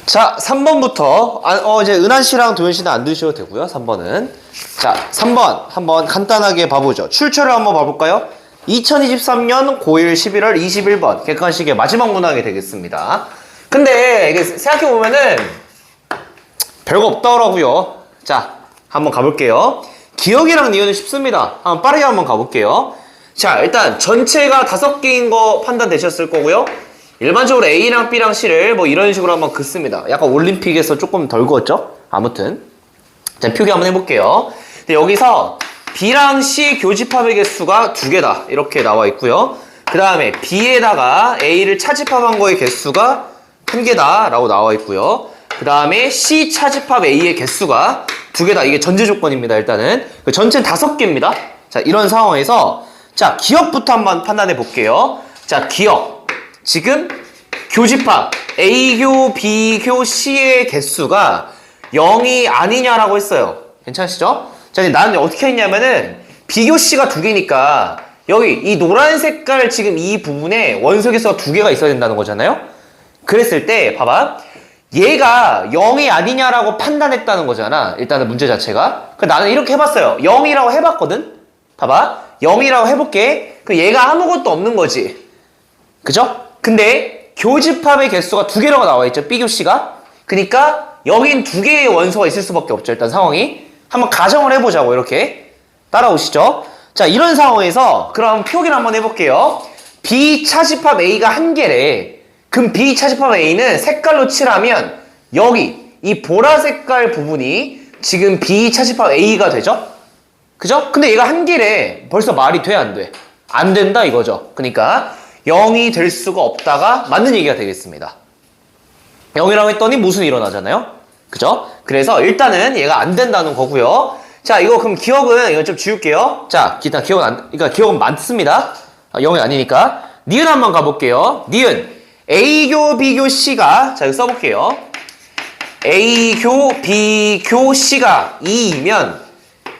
자, 3번부터 이제 은한 씨랑 도현 씨는 안 드셔도 되고요. 3번은. 자, 3번 한번 간단하게 봐보죠. 출처를 한번 봐볼까요? 2023년 고1 11월 21번 객관식의 마지막 문항이 되겠습니다. 근데 이게 생각해보면은 별거 없더라고요. 자, 한번 가볼게요. 기억이랑 니은은 쉽습니다. 한번 빠르게 한번 가볼게요. 자, 일단 전체가 5개인 거 판단되셨을 거고요. 일반적으로 A랑 B랑 C를 뭐 이런 식으로 한번 긋습니다. 약간 올림픽에서 조금 덜 그었죠? 아무튼. 자, 표기 한번 해볼게요. 근데 여기서 B랑 C 교집합의 개수가 2개다. 이렇게 나와 있고요. 그 다음에 B에다가 A를 차집합한 거의 개수가 1개다. 라고 나와 있고요. 그 다음에 C 차집합 A의 개수가 2개다. 이게 전제 조건입니다. 일단은. 전체는 5개입니다. 자, 이런 상황에서 자, 기억부터 한번 판단해 볼게요. 자, 기억. 지금 교집합 A교, B교, C의 개수가 0이 아니냐라고 했어요. 괜찮으시죠? 자, 이제 나는 어떻게 했냐면은 B교 C가 2개니까 여기 이 노란 색깔 지금 이 부분에 원소 개수가 2개가 있어야 된다는 거잖아요? 그랬을 때 봐봐. 얘가 0이 아니냐라고 판단했다는 거잖아. 일단은 문제 자체가. 나는 이렇게 해봤어요. 0이라고 해봤거든? 봐봐. 0이라고 해볼게. 그럼 얘가 아무것도 없는 거지. 그죠? 근데 교집합의 개수가 2개라고 나와있죠. B교 C가. 그러니까 여긴 2개의 원소가 있을 수밖에 없죠. 일단 상황이. 한번 가정을 해보자고. 이렇게. 따라오시죠. 자, 이런 상황에서 그럼 표기를 한번 해볼게요. B 차집합 A가 1개래. 그럼 B 차집합 A는 색깔로 칠하면 여기 이 보라 색깔 부분이 지금 B 차집합 A가 되죠? 그죠? 근데 얘가 1개래. 벌써 말이 돼? 안 돼? 안 된다 이거죠. 그러니까 0이 될 수가 없다가 맞는 얘기가 되겠습니다. 0이라고 했더니 무슨 일어나잖아요? 그죠? 그래서 일단은 얘가 안 된다는 거고요. 자, 이거 그럼 기억은 이거 좀 지울게요. 자, 기타 기억은 그러니까 기억은 많습니다. 0이 아니니까. 니은 한번 가볼게요. 니은 A교, B교, C가 자, 이거 써볼게요. A교, B교, C가 2이면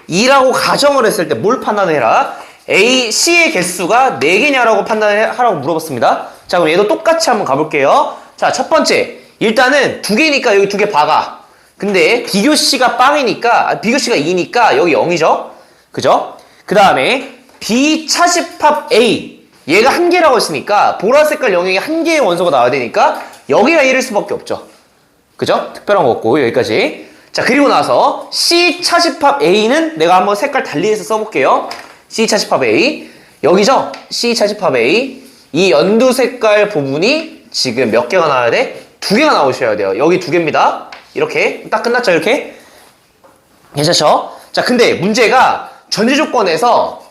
2라고 가정을 했을 때 뭘 판단해라? A, C의 개수가 4개냐라고 판단하라고 물어봤습니다. 자, 그럼 얘도 똑같이 한번 가볼게요. 자, 첫 번째. 일단은 2개니까 여기 2개 박아. 근데 B교 C가 빵이니까, B교 C가 2니까 여기 0이죠? 그죠? 그 다음에 B 차집합 A. 얘가 1개라고 했으니까 보라 색깔 영역에 1개의 원소가 나와야 되니까 여기가 1일 수밖에 없죠. 그죠? 특별한 거 없고 여기까지. 자, 그리고 나서 C 차집합 A는 내가 한번 색깔 달리 해서 써볼게요. C 차집합 A. 여기죠? C 차집합 A. 이 연두 색깔 부분이 지금 몇 개가 나와야 돼? 2개가 나오셔야 돼요. 여기 2개입니다. 이렇게. 딱 끝났죠? 이렇게. 괜찮죠? 자, 근데 문제가 전제 조건에서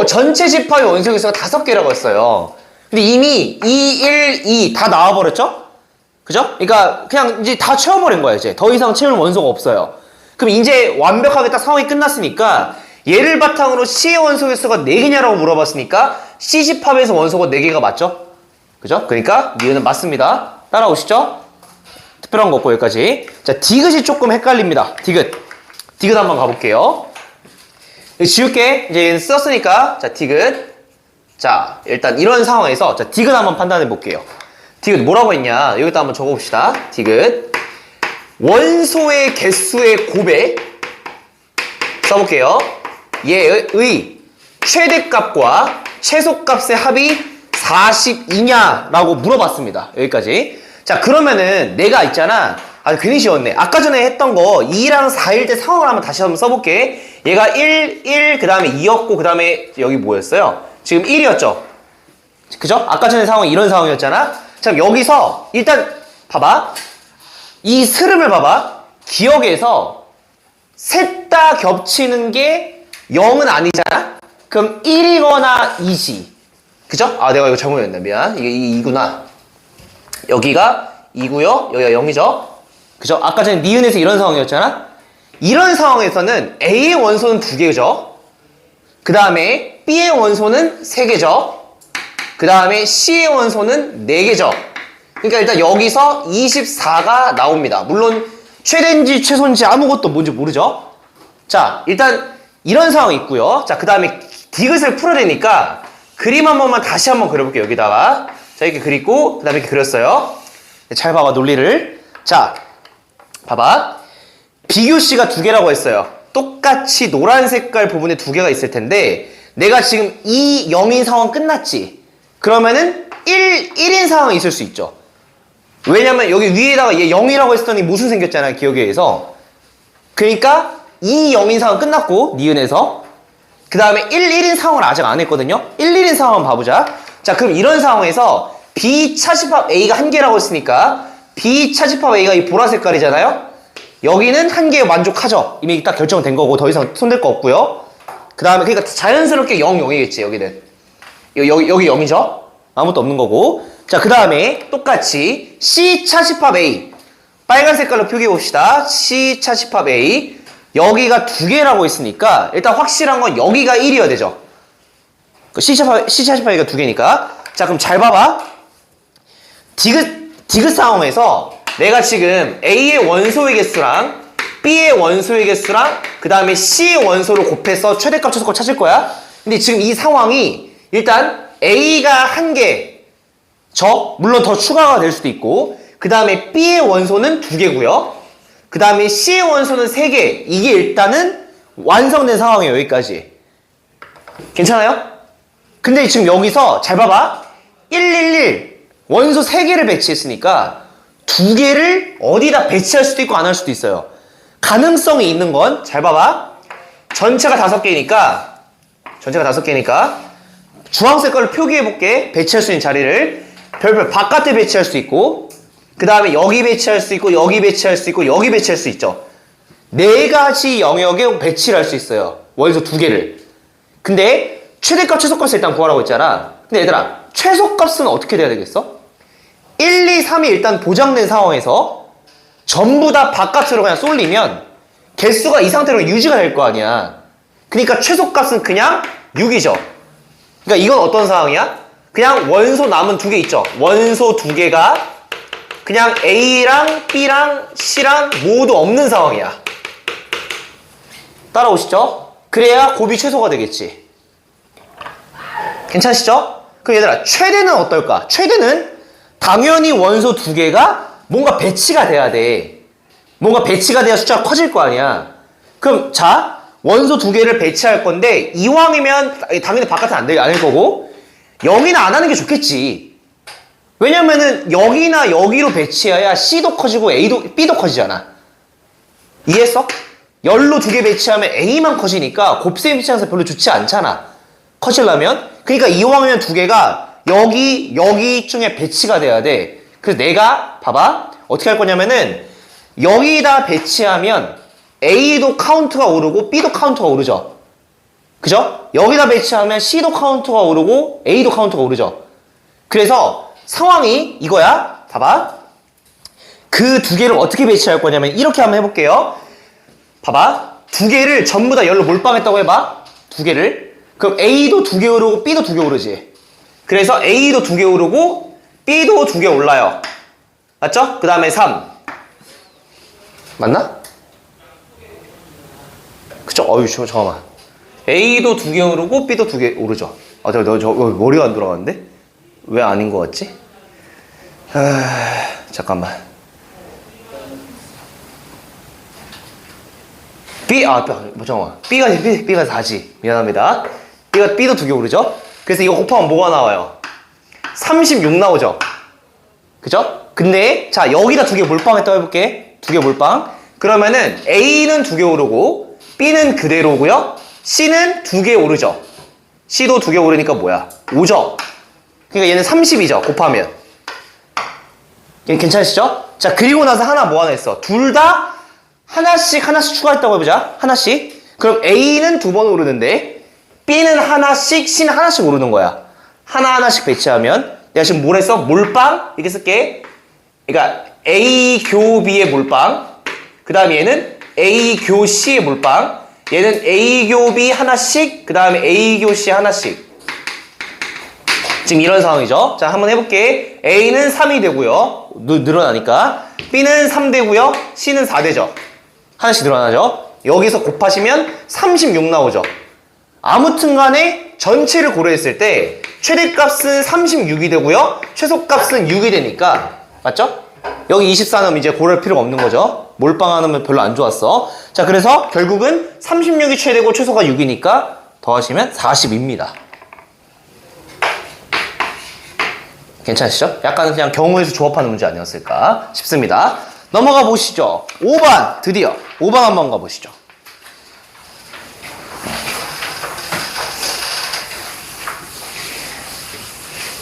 전체 집합의 원소 개수가 5개라고 했어요. 근데 이미 2, 1, 2 다 나와버렸죠? 그죠? 그러니까 그냥 이제 다 채워버린 거야, 이제. 더 이상 채울 원소가 없어요. 그럼 이제 완벽하게 딱 상황이 끝났으니까 얘를 바탕으로 C의 원소 개수가 4개냐라고 물어봤으니까 C 집합에서 원소가 4개가 맞죠? 그죠? 그러니까 니은은 맞습니다. 따라오시죠? 특별한 거 없고 여기까지. 자, 디귿이 조금 헷갈립니다. 디귿. 디귿 한번 가볼게요. 지울게. 이제 얘는 썼으니까. 자, 디귿. 자, 일단 이런 상황에서 자, 디귿 한번 판단해 볼게요. 디귿 뭐라고 했냐? 여기다 한번 적어봅시다. 디귿. 원소의 개수의 곱에 써볼게요. 얘의 최대값과 최소값의 합이 42냐라고 물어봤습니다. 여기까지. 자, 그러면은 내가 있잖아. 괜히 쉬웠네. 아까 전에 했던 거 2랑 4일 때 상황을 한번 다시 한번 써볼게. 얘가 1, 그 다음에 2였고 그 다음에 여기 뭐였어요? 지금 1이었죠? 그죠? 아까 전에 상황이 이런 상황이었잖아? 자, 여기서 일단 봐봐. 이 흐름을 봐봐. 기억에서 셋 다 겹치는 게 0은 아니잖아? 그럼 1이거나 2지. 그죠? 내가 이거 잘못했네. 미안. 이게 2구나. 여기가 2고요. 여기가 0이죠? 그죠? 아까 전에 니은에서 이런 상황이었잖아? 이런 상황에서는 A의 원소는 2개죠? 그 다음에 B의 원소는 3개죠? 그 다음에 C의 원소는 4개죠? 그러니까 일단 여기서 24가 나옵니다. 물론 최대인지 최소인지 아무것도 뭔지 모르죠? 자, 일단 이런 상황이 있고요. 자, 그 다음에 디귿을 풀어야 되니까 그림 한 번만 다시 한번 그려볼게요. 여기다가. 자, 이렇게 그리고 그 다음에 이렇게 그렸어요. 잘 봐봐, 논리를. 자, 봐봐. 비교씨가 두 개라고 했어요. 똑같이 노란 색깔 부분에 두 개가 있을 텐데 내가 지금 2, 0인 상황 끝났지? 그러면은 1인 상황이 있을 수 있죠. 왜냐면 여기 위에다가 얘 0이라고 했더니 무슨 생겼잖아요. 기억에 의해서. 그러니까 2, 0인 상황 끝났고 니은에서 그 다음에 1인 상황을 아직 안 했거든요. 1인 상황 한번 봐보자. 자, 그럼 이런 상황에서 B 차집합 A가 한 개라고 했으니까 B 차집합 A가 이 보라 색깔이잖아요. 여기는 한 개에 만족하죠. 이미 딱 결정된 거고 더 이상 손댈 거 없고요. 그 다음에 그러니까 자연스럽게 0, 0이겠지. 여기는 여기 0이죠. 아무것도 없는 거고. 자, 그 다음에 똑같이 C 차집합 A 빨간 색깔로 표기해 봅시다. C 차집합 A 여기가 두 개라고 했으니까 일단 확실한 건 여기가 1이어야 되죠. C 차집합 A가 두 개니까. 자, 그럼 잘 봐봐. 디귿 상황에서 내가 지금 A의 원소의 개수랑 B의 원소의 개수랑 그 다음에 C의 원소를 곱해서 최대값 최소값 찾을 거야. 근데 지금 이 상황이 일단 A가 한 개, 물론 더 추가가 될 수도 있고 그 다음에 B의 원소는 두 개고요. 그 다음에 C의 원소는 세 개. 이게 일단은 완성된 상황이에요. 여기까지. 괜찮아요? 근데 지금 여기서 잘 봐봐. 111 원소 3개를 배치했으니까 2개를 어디다 배치할 수도 있고 안 할 수도 있어요. 가능성이 있는 건 잘 봐봐. 전체가 5개니까 주황색 깔로 표기해볼게. 배치할 수 있는 자리를 별별 바깥에 배치할 수 있고 그 다음에 여기 배치할 수 있고 여기 배치할 수 있고 여기 배치할 수 있죠. 4가지 영역에 배치를 할 수 있어요. 원소 2개를. 근데 최대값 최소값을 일단 구하라고 했잖아. 근데 얘들아 최소값은 어떻게 돼야 되겠어? 1, 2, 3이 일단 보장된 상황에서 전부 다 바깥으로 그냥 쏠리면 개수가 이 상태로 유지가 될 거 아니야. 그러니까 최소값은 그냥 6이죠. 그러니까 이건 어떤 상황이야? 그냥 원소 남은 2개 있죠. 원소 2개가 그냥 A랑 B랑 C랑 모두 없는 상황이야. 따라오시죠? 그래야 곱이 최소가 되겠지. 괜찮으시죠? 그럼 얘들아 최대는 어떨까? 최대는 당연히 원소 2개가 뭔가 배치가 돼야 돼. 뭔가 배치가 돼야 숫자가 커질 거 아니야. 그럼 자 원소 2개를 배치할 건데 이왕이면 당연히 바깥은 안 될 거고 여기는 안 하는 게 좋겠지. 왜냐면은 여기나 여기로 배치해야 C도 커지고 B도 커지잖아. 이해했어? 열로 2개 배치하면 A만 커지니까 곱셈 배치하면서 별로 좋지 않잖아. 커지려면. 그러니까 이왕이면 2개가 여기 중에 배치가 돼야 돼. 그래서 내가 봐봐 어떻게 할 거냐면은 여기다 배치하면 A도 카운트가 오르고 B도 카운트가 오르죠. 그죠? 여기다 배치하면 C도 카운트가 오르고 A도 카운트가 오르죠. 그래서 상황이 이거야. 봐봐. 그 2개를 어떻게 배치할 거냐면 이렇게 한번 해볼게요. 봐봐. 2개를 전부 다 열로 몰빵했다고 해봐. 2개를. 그럼 A도 2개 오르고 B도 2개 오르지. 그래서 A도 2개 오르고 B도 2개 올라요. 맞죠? 그 다음에 3. 맞나? 그쵸? 잠깐만. A도 2개 오르고 B도 2개 오르죠. 저 머리가 안 돌아가는데? 왜 아닌 것 같지? 잠깐만. 잠깐만. B가 4지. 미안합니다. B도 2개 오르죠? 그래서 이거 곱하면 뭐가 나와요? 36 나오죠? 그죠? 근데, 자, 여기다 2개 몰빵했다고 해볼게. 2개 몰빵. 그러면은, A는 2개 오르고, B는 그대로고요 C는 2개 오르죠? C도 2개 오르니까 뭐야? 5죠? 그러니까 얘는 30이죠? 곱하면. 괜찮으시죠? 자, 그리고 나서 하나 뭐 하나 했어? 둘 다 하나씩 추가했다고 해보자. 하나씩. 그럼 A는 2번 오르는데, B는 하나씩, C는 하나씩 오르는 거야. 하나씩 배치하면 내가 지금 뭘 했어? 몰빵? 이렇게 쓸게. 그러니까 A 교 B의 몰빵. 그 다음에 얘는 A 교 C의 몰빵. 얘는 A 교 B 하나씩. 그 다음에 A 교 C 하나씩. 지금 이런 상황이죠. 자, 한번 해볼게. A는 3이 되고요. 늘어나니까. B는 3 되고요. C는 4 되죠. 하나씩 늘어나죠. 여기서 곱하시면 36 나오죠. 아무튼 간에 전체를 고려했을 때 최대값은 36이 되고요. 최소값은 6이 되니까 맞죠? 여기 24는 이제 고를 필요가 없는 거죠. 몰빵하면 별로 안 좋았어. 자, 그래서 결국은 36이 최대고 최소가 6이니까 더하시면 40입니다. 괜찮으시죠? 약간 그냥 경우에서 조합하는 문제 아니었을까 싶습니다. 넘어가 보시죠. 5번 드디어 5번 한번 가보시죠.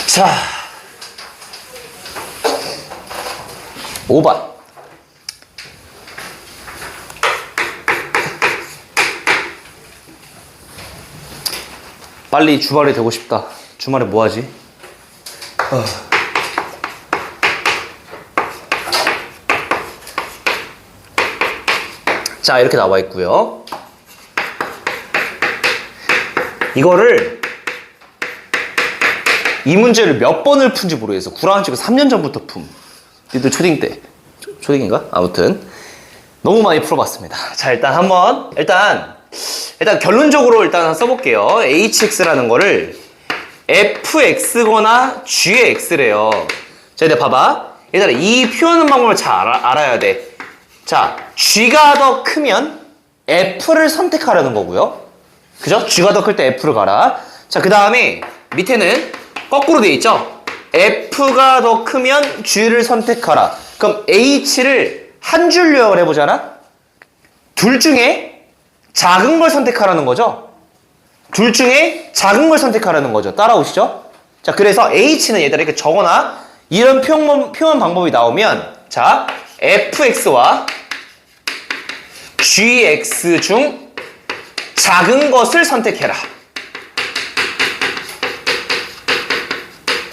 자, 5번. 빨리 주말에 되고 싶다. 주말에 뭐 하지? 자, 이렇게 나와 있고요. 이거를 이 문제를 몇 번을 푼지 모르겠어. 구라원집에 3년 전부터 품. 니도 초딩 때. 초딩인가? 아무튼 너무 많이 풀어봤습니다. 자, 일단 한번 일단 결론적으로 일단 써볼게요. hx라는 거를 fx거나 g의 x래요. 자, 이제 봐봐. 얘들아, 이 표현 방법을 잘 알아야 돼. 자, g가 더 크면 f를 선택하라는 거고요. 그죠? g가 더 클 때 f를 가라. 자, 그 다음에 밑에는 거꾸로 돼 있죠? f가 더 크면 g를 선택하라. 그럼 h를 한 줄 요약을 해보잖아? 둘 중에 작은 걸 선택하라는 거죠? 둘 중에 작은 걸 선택하라는 거죠. 따라오시죠? 자, 그래서 h는 얘들아 이렇게 적어놔. 이런 표현 방법이 나오면 자, fx와 gx 중 작은 것을 선택해라.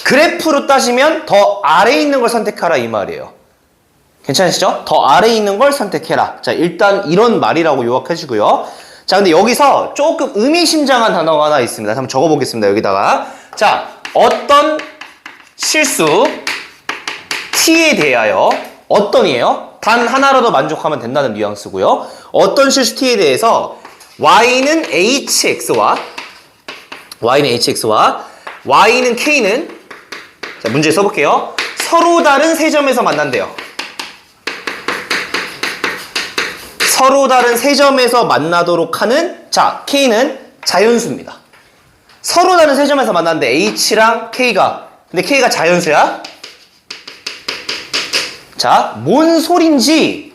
그래프로 따지면 더 아래에 있는 걸 선택하라 이 말이에요. 괜찮으시죠? 더 아래에 있는 걸 선택해라. 자, 일단 이런 말이라고 요약해 주고요. 자, 근데 여기서 조금 의미심장한 단어가 하나 있습니다. 한번 적어보겠습니다. 여기다가. 자, 어떤 실수 t에 대하여 어떤이에요? 단 하나라도 만족하면 된다는 뉘앙스고요. 어떤 실수 t에 대해서 y는 hx와 y는 k는 자, 문제 써볼게요. 서로 다른 세 점에서 만난대요. 서로 다른 세 점에서 만나도록 하는 자, k는 자연수입니다. 서로 다른 세 점에서 만났는데 h랑 k가 근데 k가 자연수야. 자, 뭔 소린지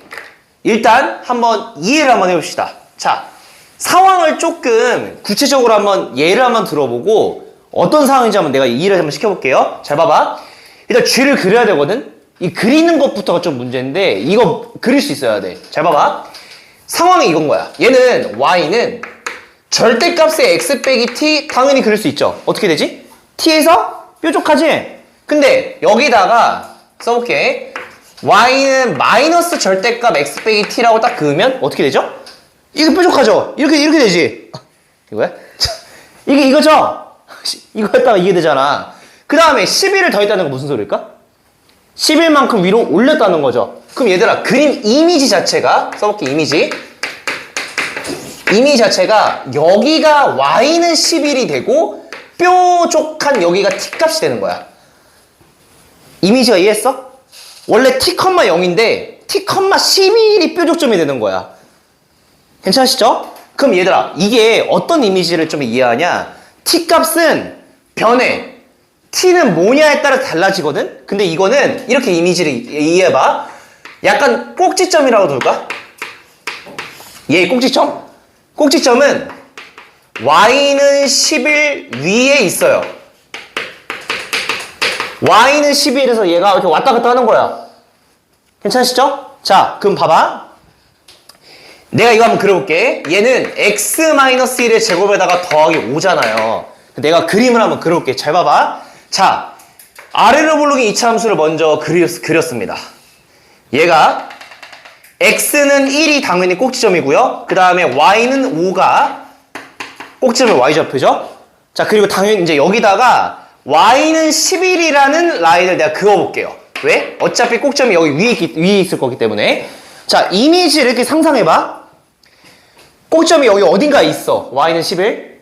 일단 한번 이해를 한번 해봅시다. 자, 상황을 조금 구체적으로 한번 예를 한번 들어보고 어떤 상황인지 한번 내가 이해를 한번 시켜볼게요. 잘 봐봐. 일단 쥐를 그려야 되거든. 이 그리는 것부터가 좀 문제인데 이거 그릴 수 있어야 돼. 잘 봐봐. 상황이 이건 거야. 얘는 y는 절대값의 x 빼기 t 당연히 그릴 수 있죠. 어떻게 되지? t에서 뾰족하지? 근데 여기다가 써볼게. y는 마이너스 절대값 x 빼기 t라고 딱 그으면 어떻게 되죠? 이거 뾰족하죠? 이렇게 되지. 이거야? 이거죠? 이거 했다가 이게 되잖아. 그 다음에 11을 더했다는 건 무슨 소리일까? 11만큼 위로 올렸다는 거죠. 그럼 얘들아, 그림 이미지 자체가 써볼게. 이미지 자체가 여기가 y는 11이 되고 뾰족한 여기가 t 값이 되는 거야. 이미지가 이해했어? 원래 t, 0인데 t, 11이 뾰족점이 되는 거야. 괜찮으시죠? 그럼 얘들아, 이게 어떤 이미지를 좀 이해하냐? t 값은 변해. t는 뭐냐에 따라 달라지거든? 근데 이거는 이렇게 이미지를 이해해봐. 약간 꼭지점이라고 둘까? 얘 꼭지점? 꼭지점은 y는 11 위에 있어요. y는 11에서 얘가 이렇게 왔다 갔다 하는 거야. 괜찮으시죠? 자, 그럼 봐봐. 내가 이거 한번 그려볼게. 얘는 x-1의 제곱에다가 더하기 5잖아요. 내가 그림을 한번 그려볼게. 잘 봐봐. 자, 아래로 부르기 이차함수를 먼저 그렸습니다. 얘가 x는 1이 당연히 꼭지점이고요. 그 다음에 y는 5가 꼭지점의 y좌표죠. 자, 그리고 당연히 이제 여기다가 y는 11이라는 라인을 내가 그어볼게요. 왜? 어차피 꼭지점이 여기 위에 있을 거기 때문에. 자, 이미지를 이렇게 상상해봐. 꼭지점이 여기 어딘가에 있어. y는 11.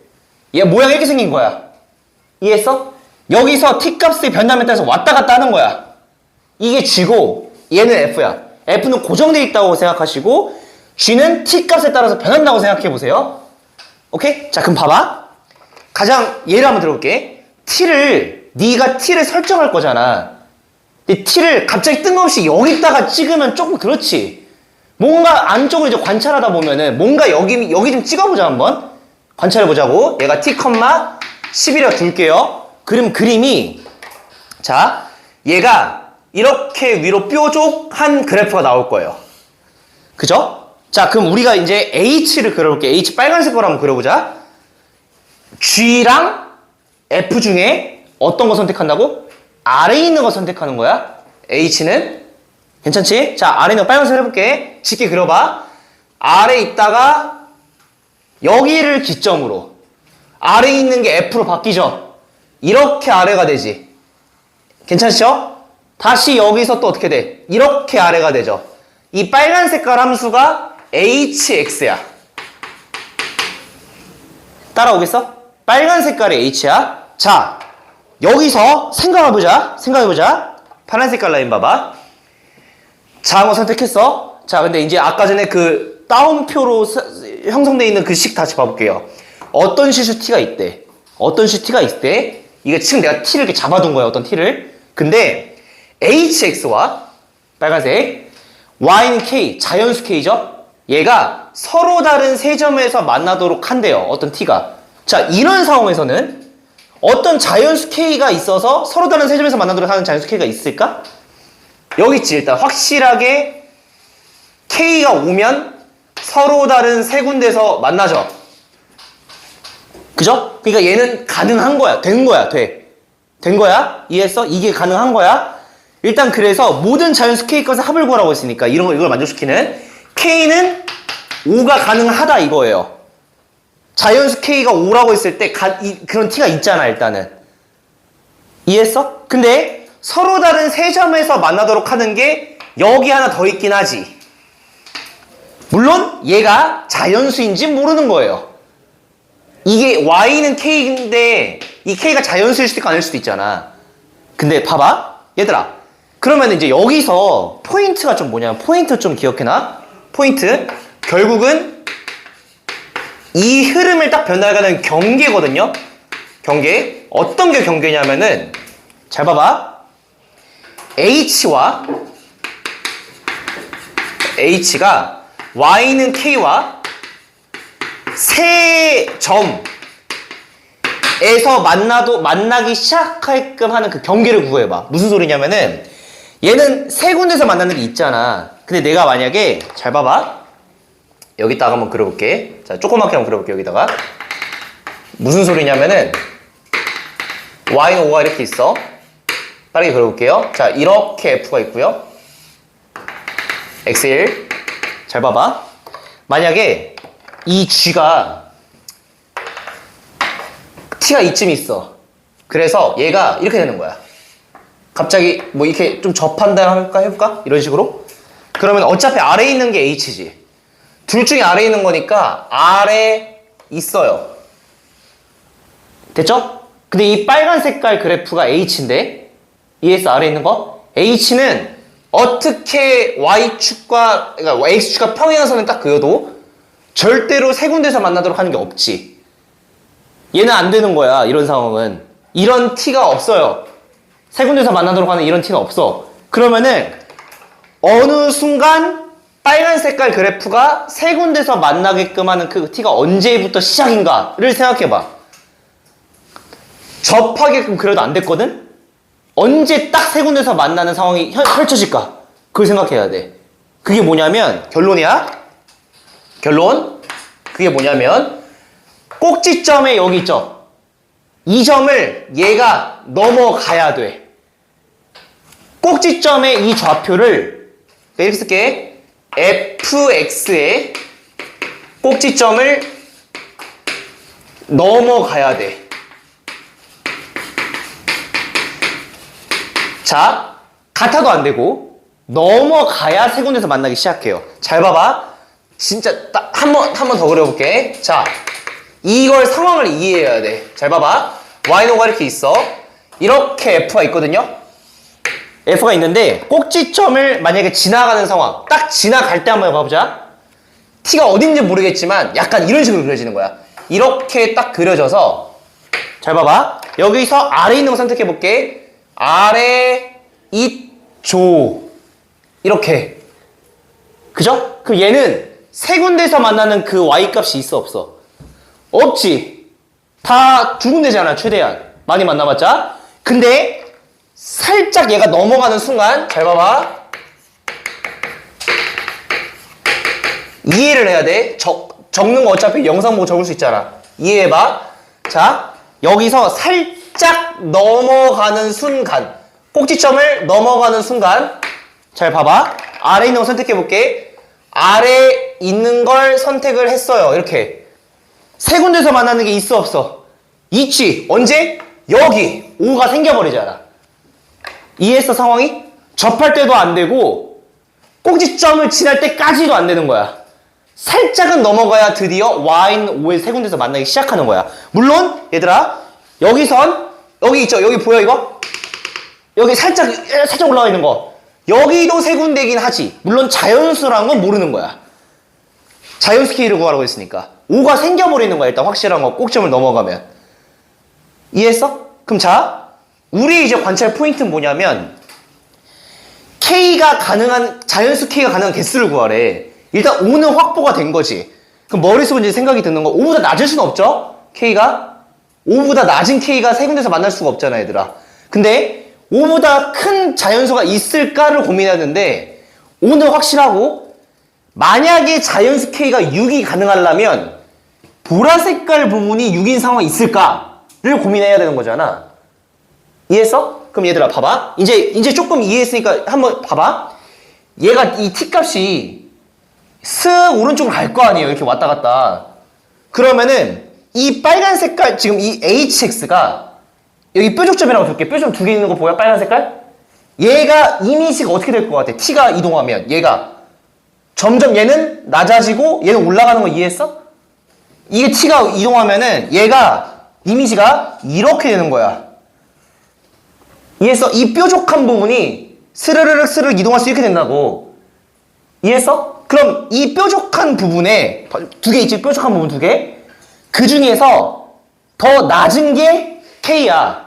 얘 모양이 이렇게 생긴 거야. 이해했어? 여기서 t값의 변함에 따라서 왔다 갔다 하는 거야. 이게 g고 얘는 F야. F는 고정되어 있다고 생각하시고 G는 T 값에 따라서 변한다고 생각해 보세요. 오케이? 자, 그럼 봐봐. 가장 예를 한번 들어볼게. 네가 T를 설정할 거잖아. 근데 T를 갑자기 뜬금없이 여기다가 찍으면 조금 그렇지. 뭔가 안쪽을 이제 관찰하다 보면은 뭔가 여기 좀 찍어보자 한번. 관찰해보자고. 얘가 T, 11이라 둘게요. 그림이 자, 얘가 이렇게 위로 뾰족한 그래프가 나올 거예요. 그죠? 자, 그럼 우리가 이제 H를 그려볼게. H 빨간색으로 한번 그려보자. G랑 F 중에 어떤 거 선택한다고? 아래에 있는 거 선택하는 거야. H는 괜찮지? 자, 아래에 있는 거 빨간색으로 해볼게. 짙게 그려봐. 아래에 있다가 여기를 기점으로 아래에 있는 게 F로 바뀌죠? 이렇게 아래가 되지. 괜찮죠? 다시 여기서 또 어떻게 돼? 이렇게 아래가 되죠. 이 빨간 색깔 함수가 hx야. 따라오겠어? 빨간 색깔이 h야. 자, 여기서 생각해보자. 파란 색깔 라인 봐봐. 자, 한번 선택했어. 자, 근데 이제 아까 전에 그 따옴표로 형성되어 있는 그 식 다시 봐볼게요. 어떤 시수 t가 있대. 이게 지금 내가 t를 이렇게 잡아둔 거야. 어떤 t를. 근데 hx와 빨간색, y는 k, 자연수 k죠? 얘가 서로 다른 세 점에서 만나도록 한대요. 어떤 t가. 자, 이런 상황에서는 어떤 자연수 k가 있어서 서로 다른 세 점에서 만나도록 하는 자연수 k가 있을까? 여기 있지. 일단 확실하게 k가 오면 서로 다른 세 군데서 만나죠. 그죠? 그러니까 얘는 가능한 거야. 된 거야. 이해했어? 이게 가능한 거야. 일단 그래서 모든 자연수 k 값의 합을 구하라고 했으니까 이걸 만족시키는 k는 5가 가능하다 이거예요. 자연수 k가 5라고 했을 때 그런 t가 있잖아. 일단은 이해했어? 근데 서로 다른 세 점에서 만나도록 하는 게 여기 하나 더 있긴 하지. 물론 얘가 자연수인지 모르는 거예요. 이게 y는 k인데 이 k가 자연수일 수도 있고 아닐 수도 있잖아. 근데 봐봐 얘들아, 그러면 이제 여기서 포인트가 좀 뭐냐면, 포인트 좀 기억해놔. 포인트 결국은 이 흐름을 딱 변화가는 경계거든요. 경계. 어떤 게 경계냐면은 잘 봐봐. h가 y는 k와 세 점에서 만나기 시작하게끔 하는 그 경계를 구해봐. 무슨 소리냐면은 얘는 세 군데서 만나는 게 있잖아. 근데 내가 만약에 잘 봐봐. 여기다가 한번 그려볼게. 자, 조그맣게 한번 그려볼게. 여기다가 무슨 소리냐면은 y는 5가 이렇게 있어. 빠르게 그려볼게요. 자, 이렇게 f가 있고요. x1. 잘 봐봐. 만약에 이 g가 t가 이쯤 있어. 그래서 얘가 이렇게 되는 거야. 갑자기 뭐 이렇게 좀 접한다 해볼까? 이런 식으로. 그러면 어차피 아래에 있는 게 h지. 둘 중에 아래에 있는 거니까 아래 있어요. 됐죠? 근데 이 빨간 색깔 그래프가 h인데, ES 아래에 있는 거? h는 어떻게 y축과, 그러니까 x축과 평행선을 딱 그어도 절대로 세 군데서 만나도록 하는 게 없지. 얘는 안 되는 거야. 이런 상황은. 이런 t가 없어요. 세 군데서 만나도록 하는 이런 t는 없어. 그러면은 어느 순간 빨간 색깔 그래프가 세 군데서 만나게끔 하는 그 t가 언제부터 시작인가를 생각해봐. 접하게끔 그래도 안 됐거든? 언제 딱 세 군데서 만나는 상황이 펼쳐질까? 그걸 생각해야 돼. 그게 뭐냐면, 결론이야. 결론. 그게 뭐냐면, 꼭지점에 여기 있죠? 이 점을 얘가 넘어가야 돼. 꼭지점의 이 좌표를 이렇게 쓸게. fx의 꼭지점을 넘어가야 돼. 자, 같아도 안 되고 넘어가야 세 군데서 만나기 시작해요. 잘 봐봐. 진짜 딱 한 번 더 그려볼게. 자, 이걸 상황을 이해해야 돼. 잘 봐봐. y노가 이렇게 있어. 이렇게 f가 있거든요. F가 있는데 꼭지점을 만약에 지나가는 상황, 딱 지나갈 때 한번 봐보자. T가 어딘지 모르겠지만 약간 이런 식으로 그려지는 거야. 이렇게 딱 그려져서 잘 봐봐. 여기서 아래 있는 거 선택해 볼게. 아래 이조 이렇게. 그죠? 그럼 얘는 세 군데서 만나는 그 y 값이 있어 없어? 없지. 다 두 군데잖아 최대한. 많이 만나봤자. 근데 살짝 얘가 넘어가는 순간 잘 봐봐. 이해를 해야 돼. 적는 거 어차피 영상 보고 적을 수 있잖아. 이해해봐. 자, 여기서 살짝 넘어가는 순간, 꼭지점을 넘어가는 순간, 잘 봐봐. 아래 있는 거 선택해 볼게. 아래 있는 걸 선택을 했어요. 이렇게 세 군데서 만나는 게 있어 없어? 있지. 언제? 여기 O가 생겨버리잖아. 이해했어 상황이? 접할 때도 안 되고 꼭지점을 지날 때까지도 안 되는 거야. 살짝은 넘어가야 드디어 Y는 O의 세 군데서 만나기 시작하는 거야. 물론 얘들아 여기선 여기 있죠? 여기 보여 이거? 여기 살짝 올라가 있는 거 여기도 세 군데긴 하지. 물론 자연수라는 건 모르는 거야. 자연수 K를 구하라고 했으니까 O가 생겨버리는 거야. 일단 확실한 거 꼭지점을 넘어가면. 이해했어? 그럼 자 우리 이제 관찰 포인트는 뭐냐면 K가 가능한 자연수 K가 가능한 개수를 구하래. 일단 O는 확보가 된 거지. 그럼 머릿속에 이제 생각이 드는 거 5보다 낮을 수는 없죠? K가 5보다 낮은 K가 세 군데서 만날 수가 없잖아 얘들아. 근데 5보다 큰 자연수가 있을까를 고민하는데 5는 확실하고 만약에 자연수 K가 6이 가능하려면 보라색깔 부분이 6인 상황이 있을까를 고민해야 되는 거잖아. 이해했어? 그럼 얘들아 봐봐. 이제 조금 이해했으니까 한번 봐봐. 얘가 이 T값이 쓱 오른쪽으로 갈 거 아니에요. 이렇게 왔다 갔다. 그러면은 이 빨간 색깔 지금 이 HX가 여기 뾰족점이라고 줄게. 뾰족 두 개 있는 거 보여? 빨간 색깔? 얘가 이미지가 어떻게 될 것 같아? T가 이동하면 얘가 점점 얘는 낮아지고 얘는 올라가는 거 이해했어? 이게 T가 이동하면은 얘가 이미지가 이렇게 되는 거야. 이해했어? 이 뾰족한 부분이 스르르륵 이동할 수 이렇게 된다고. 이해했어? 그럼 이 뾰족한 부분에 두 개 있지? 뾰족한 부분 두 개? 그 중에서 더 낮은 게 K야.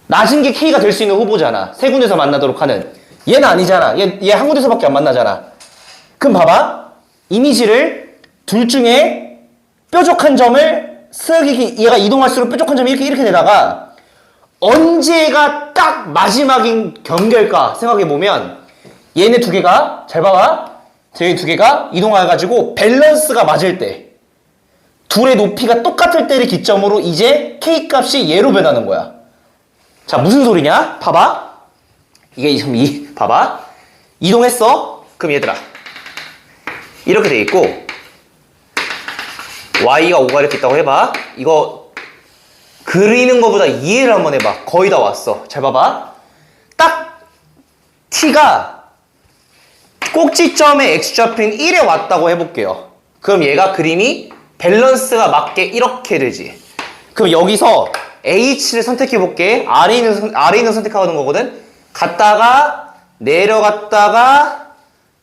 낮은 게 K가 될 수 있는 후보잖아. 세 군데서 만나도록 하는. 얘는 아니잖아. 얘 한 군데서밖에 안 만나잖아. 그럼 봐봐. 이미지를 둘 중에 뾰족한 점을 쓱 이렇게 얘가 이동할수록 뾰족한 점이 이렇게 되다가 언제가 딱 마지막인 경계일까 생각해보면 얘네 두 개가 잘 봐봐. 얘네 두 개가 이동해가지고 밸런스가 맞을 때 둘의 높이가 똑같을 때를 기점으로 이제 K값이 얘로 변하는 거야. 자 무슨 소리냐? 봐봐. 이게 지금 봐봐. 이동했어. 그럼 얘들아 이렇게 돼 있고 Y가 5가 이렇게 있다고 해봐. 이거 그리는 것보다 이해를 한번 해봐. 거의 다 왔어. 잘 봐봐. 딱 T가 꼭지점에 X좌표인 1에 왔다고 해볼게요. 그럼 얘가 그림이 밸런스가 맞게 이렇게 되지. 그럼 여기서 H를 선택해볼게. 아래 있는 선택하는 거거든. 갔다가 내려갔다가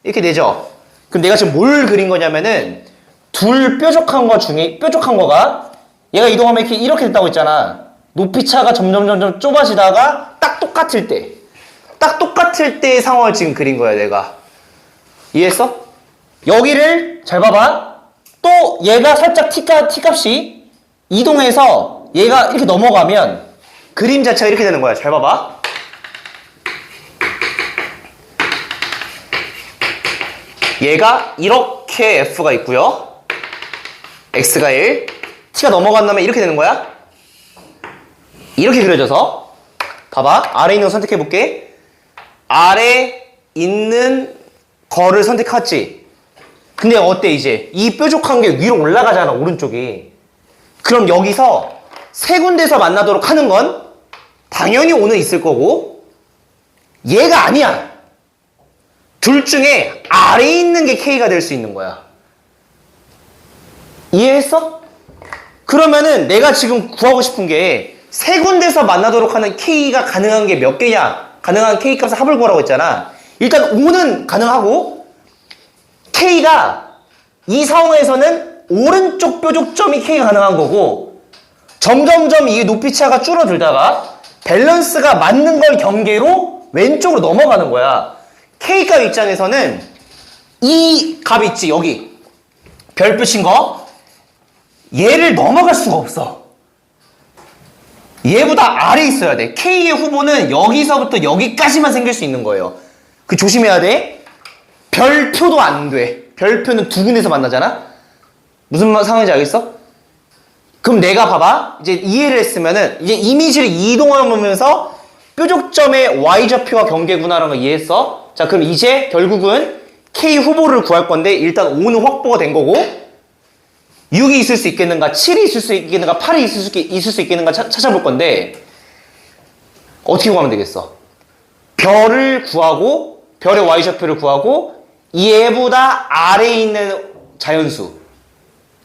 이렇게 되죠. 그럼 내가 지금 뭘 그린 거냐면은 둘 뾰족한 거 중에 뾰족한 거가 얘가 이동하면 이렇게 됐다고 했잖아. 높이 차가 점점 좁아지다가 딱 똑같을 때의 상황을 지금 그린 거야 내가. 이해했어? 여기를 잘 봐봐. 또 얘가 살짝 T값이 이동해서 얘가 이렇게 넘어가면 그림 자체가 이렇게 되는 거야. 잘 봐봐. 얘가 이렇게 F가 있고요. X가 1, T가 넘어간 다음에 이렇게 되는 거야. 이렇게 그려져서 봐봐. 아래 있는 거 선택해볼게. 아래 있는 거를 선택했지. 근데 어때 이제? 이 뾰족한 게 위로 올라가잖아 오른쪽이. 그럼 여기서 세 군데서 만나도록 하는 건 당연히 O는 있을 거고 얘가 아니야. 둘 중에 아래에 있는 게 K가 될 수 있는 거야. 이해했어? 그러면은 내가 지금 구하고 싶은 게 세 군데서 만나도록 하는 K가 가능한 게 몇 개냐? 가능한 K 값의 합을 구하라고 했잖아. 일단 5는 가능하고 K가 이 상황에서는 오른쪽 뾰족점이 K가 가능한 거고 점점점 이 높이 차가 줄어들다가 밸런스가 맞는 걸 경계로 왼쪽으로 넘어가는 거야. K값 입장에서는 이 값 있지 여기 별표친 거 얘를 넘어갈 수가 없어. 얘보다 아래에 있어야 돼. K의 후보는 여기서부터 여기까지만 생길 수 있는 거예요. 그 조심해야 돼. 별표도 안 돼. 별표는 두 군데서 만나잖아. 무슨 상황인지 알겠어? 그럼 내가 봐봐. 이제 이해를 했으면은 이제 이미지를 이동하면서 뾰족점의 y좌표와 경계구나라는 거 이해했어? 자, 그럼 이제 결국은 K 후보를 구할 건데 일단 5는 확보가 된 거고 6이 있을 수 있겠는가, 7이 있을 수 있겠는가, 8이 있을 수 있겠는가 찾아볼 건데 어떻게 구하면 되겠어? 별을 구하고 별의 y좌표를 구하고 얘보다 아래에 있는 자연수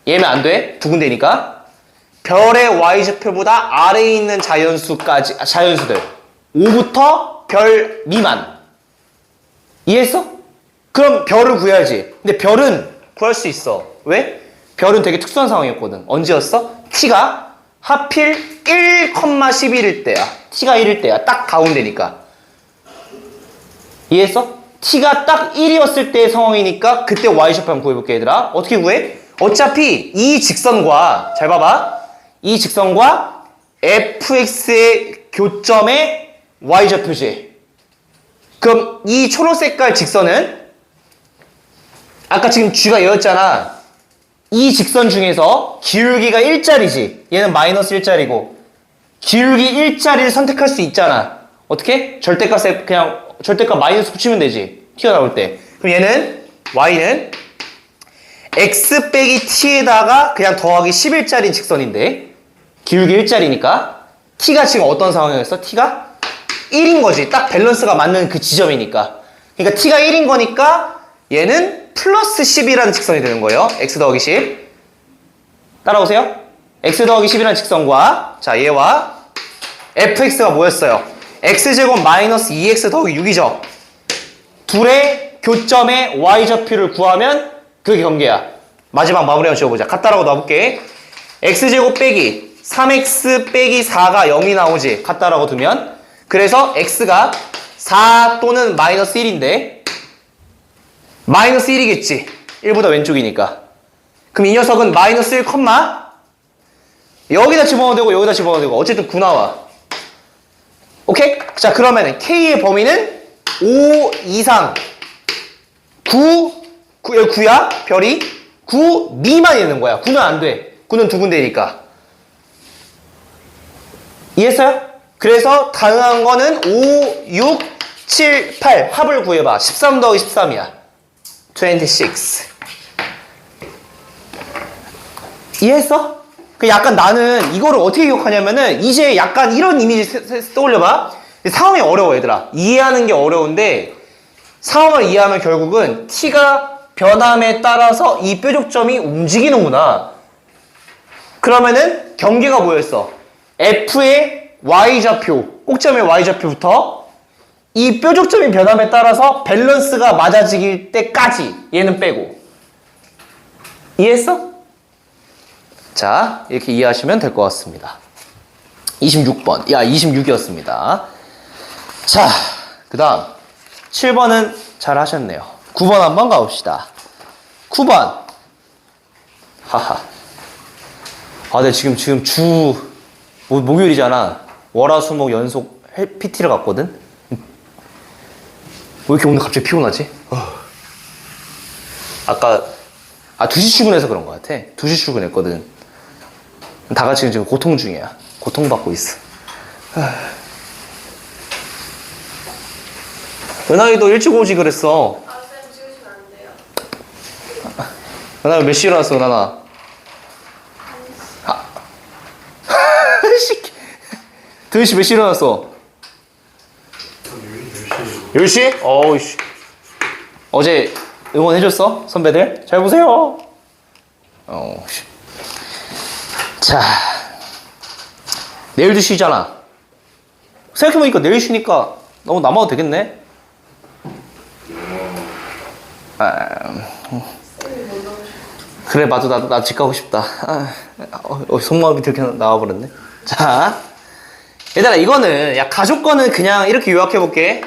얘면 안 돼? 두 군데니까 별의 y좌표보다 아래에 있는 자연수들 5부터 별 미만 이해했어? 그럼 별을 구해야지. 근데 별은 구할 수 있어. 왜? 별은 되게 특수한 상황이었거든. 언제였어? t가 하필 1,11일 때야. t가 1일 때야. 딱 가운데니까. 이해했어? t가 딱 1이었을 때의 상황이니까 그때 y좌표 한번 구해볼게 얘들아. 어떻게 구해? 어차피 이 직선과 잘 봐봐. 이 직선과 fx의 교점의 y좌표지. 그럼 이 초록색깔 직선은 아까 지금 G가 얘였잖아. 이 직선 중에서 기울기가 1짜리지. 얘는 마이너스 1짜리고 기울기 1짜리를 선택할 수 있잖아. 어떻게? 절대값에 그냥 절대값 마이너스 붙이면 되지. 튀어나올 때. 그럼 얘는 y는 x 빼기 t에다가 그냥 더하기 11짜리 직선인데 기울기 1짜리니까 t가 지금 어떤 상황이었어? t가 1인 거지. 딱 밸런스가 맞는 그 지점이니까. 그러니까 t가 1인 거니까 얘는 플러스 10이라는 직선이 되는 거예요. x 더하기 10. 따라오세요. x 더하기 10이라는 직선과 자 얘와 fx가 뭐였어요? x제곱 마이너스 2x 더하기 6이죠. 둘의 교점의 y좌표를 구하면 그게 경계야. 마지막 마무리 한번 지어보자. 같다라고 놔볼게. x제곱 빼기 3x 빼기 4가 0이 나오지. 같다라고 두면 그래서 x가 4 또는 마이너스 1인데 마이너스 1이겠지. 1보다 왼쪽이니까. 그럼 이 녀석은 마이너스 1, 여기다 집어넣어도 되고 여기다 집어넣어도 되고 어쨌든 9 나와. 오케이? 자 그러면은 K의 범위는 5 이상 9야 별이 9 미만이 되는 거야. 9는 안 돼. 9는 두 군데니까. 이해했어요? 그래서 가능한 거는 5, 6, 7, 8 합을 구해봐. 13 더하기 13이야. 26. 이해했어? 그 약간 나는 이거를 어떻게 기억하냐면은 이제 약간 이런 이미지 떠올려봐. 상황이 어려워 얘들아. 이해하는 게 어려운데 상황을 이해하면 결국은 t가 변함에 따라서 이 뾰족점이 움직이는구나. 그러면은 경계가 뭐였어? f의 y좌표, 꼭점의 y좌표부터 이 뾰족점이 변함에 따라서 밸런스가 맞아질 때까지 얘는 빼고. 이해했어? 자, 이렇게 이해하시면 될 것 같습니다. 26번. 26이었습니다. 자, 그 다음 7번은 잘 하셨네요. 9번 한번 가봅시다. 9번. 하하. 네, 지금 목요일이잖아. 월화수목 연속 PT를 갔거든? 왜 이렇게 오늘 갑자기 피곤하지? 아까 2시 출근해서 그런 것 같아. 2시 출근했거든. 다 같이 지금 고통 중이야. 고통받고 있어. 은하이도 일찍 오지 그랬어. 쌤 찍으시면 안 돼요. 은하이 몇 시에 일어났어, 은하나? 2시 몇 시에 일어났어? 10시? 어우씨. 어제 응원해줬어? 선배들? 잘 보세요. 자, 내일도 쉬잖아. 생각해보니까 내일 쉬니까 너무 남아도 되겠네. 그래, 맞아. 나도 집 가고 싶다. 속마음이 들게 나와버렸네. 자, 얘들아, 이거는, 야, 가족권은 그냥 이렇게 요약해볼게.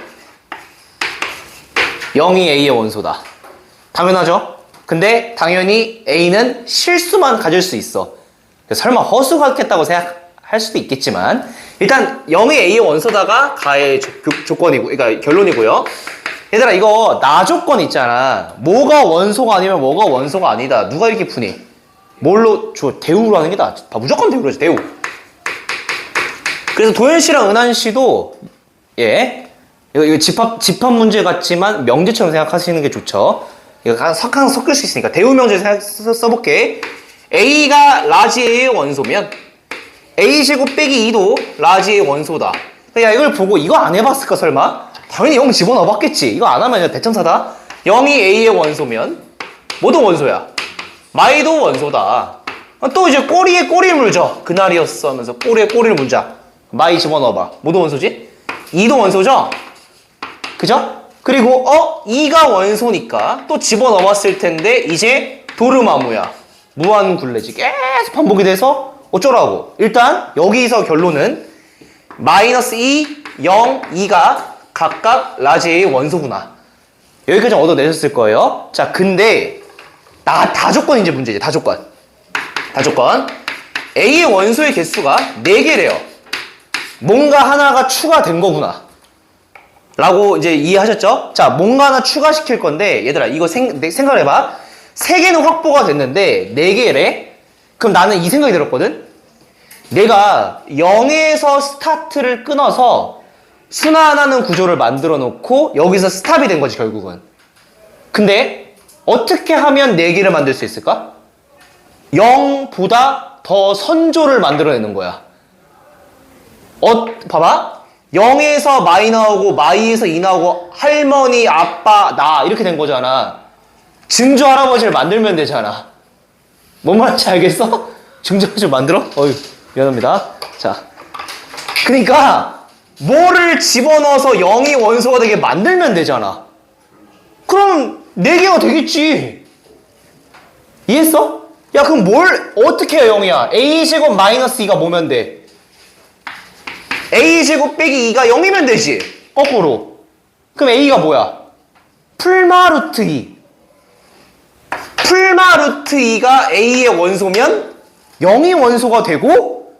0이 A의 원소다. 당연하죠? 근데 당연히 A는 실수만 가질 수 있어. 설마 허수 같겠다고 생각할 수도 있겠지만, 일단 0이 A의 원소다가 가의 조건이고, 그러니까 결론이고요. 얘들아, 이거 나 조건 있잖아. 뭐가 원소가 아니면 뭐가 원소가 아니다. 누가 이렇게 푸니? 뭘로 대우로 하는 게 나. 무조건 대우로지, 대우. 그래서 도현 씨랑 은한 씨도 이거 집합 문제 같지만 명제처럼 생각하시는 게 좋죠. 이거 항상 섞일 수 있으니까 대우 명제 써볼게. A가 라지 A의 원소면 A제곱 빼기 2도 라지 A의 원소다. 야, 이걸 보고 이거 안 해봤을까 설마? 당연히 0 집어넣어봤겠지. 이거 안 하면 대참사다. 0이 A의 원소면 뭐도 원소야. 마이도 원소다. 또 이제 꼬리에 꼬리를 물죠. 그날이었어 하면서 꼬리에 꼬리를 물자. 마이 집어넣어봐. 뭐도 원소지? 2도 원소죠? 그죠? 그리고 2가 원소니까 또 집어넣었을 텐데 이제 도르마무야. 무한굴레지. 계속 반복이 돼서 어쩌라고. 일단 여기서 결론은 마이너스 2, 0, 2가 각각 라지의 원소구나. 여기까지 얻어내셨을 거예요. 자, 근데 다조건 이제 문제지. 다조건. A의 원소의 개수가 4개래요. 뭔가 하나가 추가된 거구나. 라고 이제 이해하셨죠? 자, 뭔가 하나 추가시킬 건데, 얘들아, 이거 생각해봐. 3개는 확보가 됐는데, 4개래? 그럼 나는 이 생각이 들었거든? 내가 0에서 스타트를 끊어서 순환하는 구조를 만들어 놓고, 여기서 스탑이 된 거지, 결국은. 근데, 어떻게 하면 4개를 만들 수 있을까? 0보다 더 선조를 만들어내는 거야. 봐봐. 0에서 마이 나오고 마이에서 2 나오고 할머니, 아빠, 나 이렇게 된 거잖아. 증조 할아버지를 만들면 되잖아. 뭔 말인지 알겠어? 증조 할아버지 만들어? 어휴, 미안합니다. 자, 그러니까 뭐를 집어넣어서 0이 원소가 되게 만들면 되잖아. 그럼 4개가 되겠지. 이해했어? 야, 그럼 뭘 어떻게 해야 0이야? A제곱 마이너스 2가 뭐면 돼? A제곱 빼기 2가 0이면 되지. 거꾸로. 그럼 A가 뭐야? 풀마 루트 2. 풀마 루트 2가 A의 원소면 0이 원소가 되고,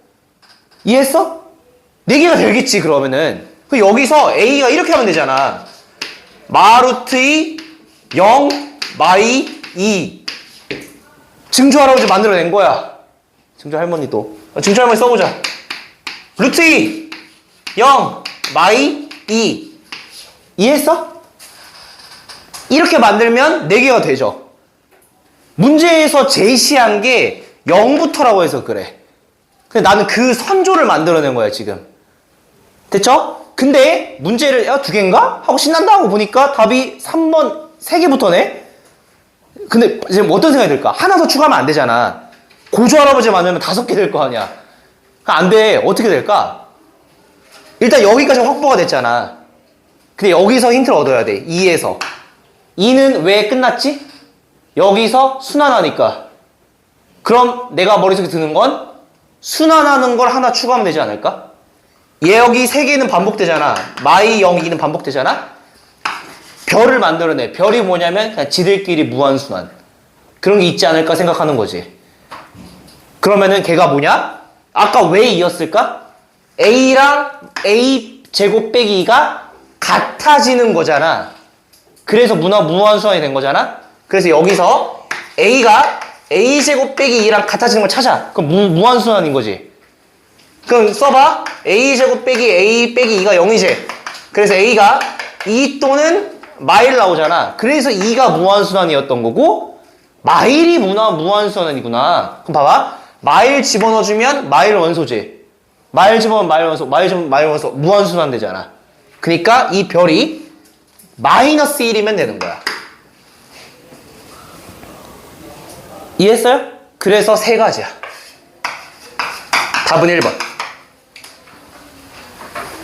이해했어? 4개가 되겠지, 그러면은. 그 여기서 A가 이렇게 하면 되잖아. 마 루트 2, 0, 마이, 2. 증조 할아버지 만들어낸 거야. 증조 할머니도. 증조 할머니 써보자. 루트 2, 0, 마이, 2. 이해했어? 이렇게 만들면 4개가 되죠. 문제에서 제시한 게 0부터라고 해서 그래. 근데 나는 그 선조를 만들어낸 거야, 지금. 됐죠? 근데 문제를 2개인가? 하고 신난다고 보니까 답이 3번 3개부터네? 근데 지금 어떤 생각이 들까? 하나 더 추가하면 안 되잖아. 고조 할아버지 만들면 5개 될 거 아니야. 안 돼. 어떻게 될까? 일단 여기까지 확보가 됐잖아. 근데 여기서 힌트를 얻어야 돼. 2에서. 2는 왜 끝났지? 여기서 순환하니까. 그럼 내가 머릿속에 드는 건 순환하는 걸 하나 추가하면 되지 않을까? 여기 3개는 반복되잖아. 마이 0, 2는 반복되잖아. 별을 만들어내. 별이 뭐냐면 그냥 지들끼리 무한순환. 그런 게 있지 않을까 생각하는 거지. 그러면은 걔가 뭐냐? 아까 왜 2였을까? A랑 A 제곱 빼기 2가 같아지는 거잖아. 그래서 무한순환이 된 거잖아. 그래서 여기서 A가 A 제곱 빼기 2랑 같아지는 걸 찾아. 그럼 무한순환인 거지. 그럼 써봐. A 제곱 빼기 A 빼기 2가 0이지. 그래서 A가 2 또는 마일 나오잖아. 그래서 2가 무한순환이었던 거고 마일이 무한순환이구나. 그럼 봐봐. 마일 집어넣어주면 마일 원소지. 마일 집어넣으면 마일 원소, 마일 집어넣으면 마일 원소. 무한순환 되잖아. 그러니까 이 별이 마이너스 1이면 되는 거야. 이해했어요? 그래서 3가지야. 답은 1번.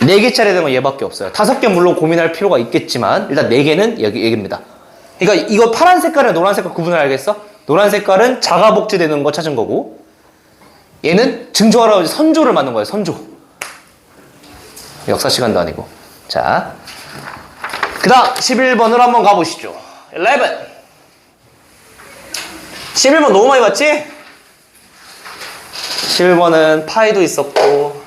4개짜리 되면 얘밖에 없어요. 5개 물론 고민할 필요가 있겠지만 일단 4개는 얘기입니다. 그러니까 이거 파란 색깔이랑 노란 색깔 구분을 알겠어? 노란 색깔은 자가 복제되는 거 찾은 거고 얘는 증조할아버지 선조를 만든 거예요. 선조. 역사 시간도 아니고. 자, 그 다음 11번으로 한번 가보시죠. 11. 11번 너무 많이 봤지? 11번은 파이도 있었고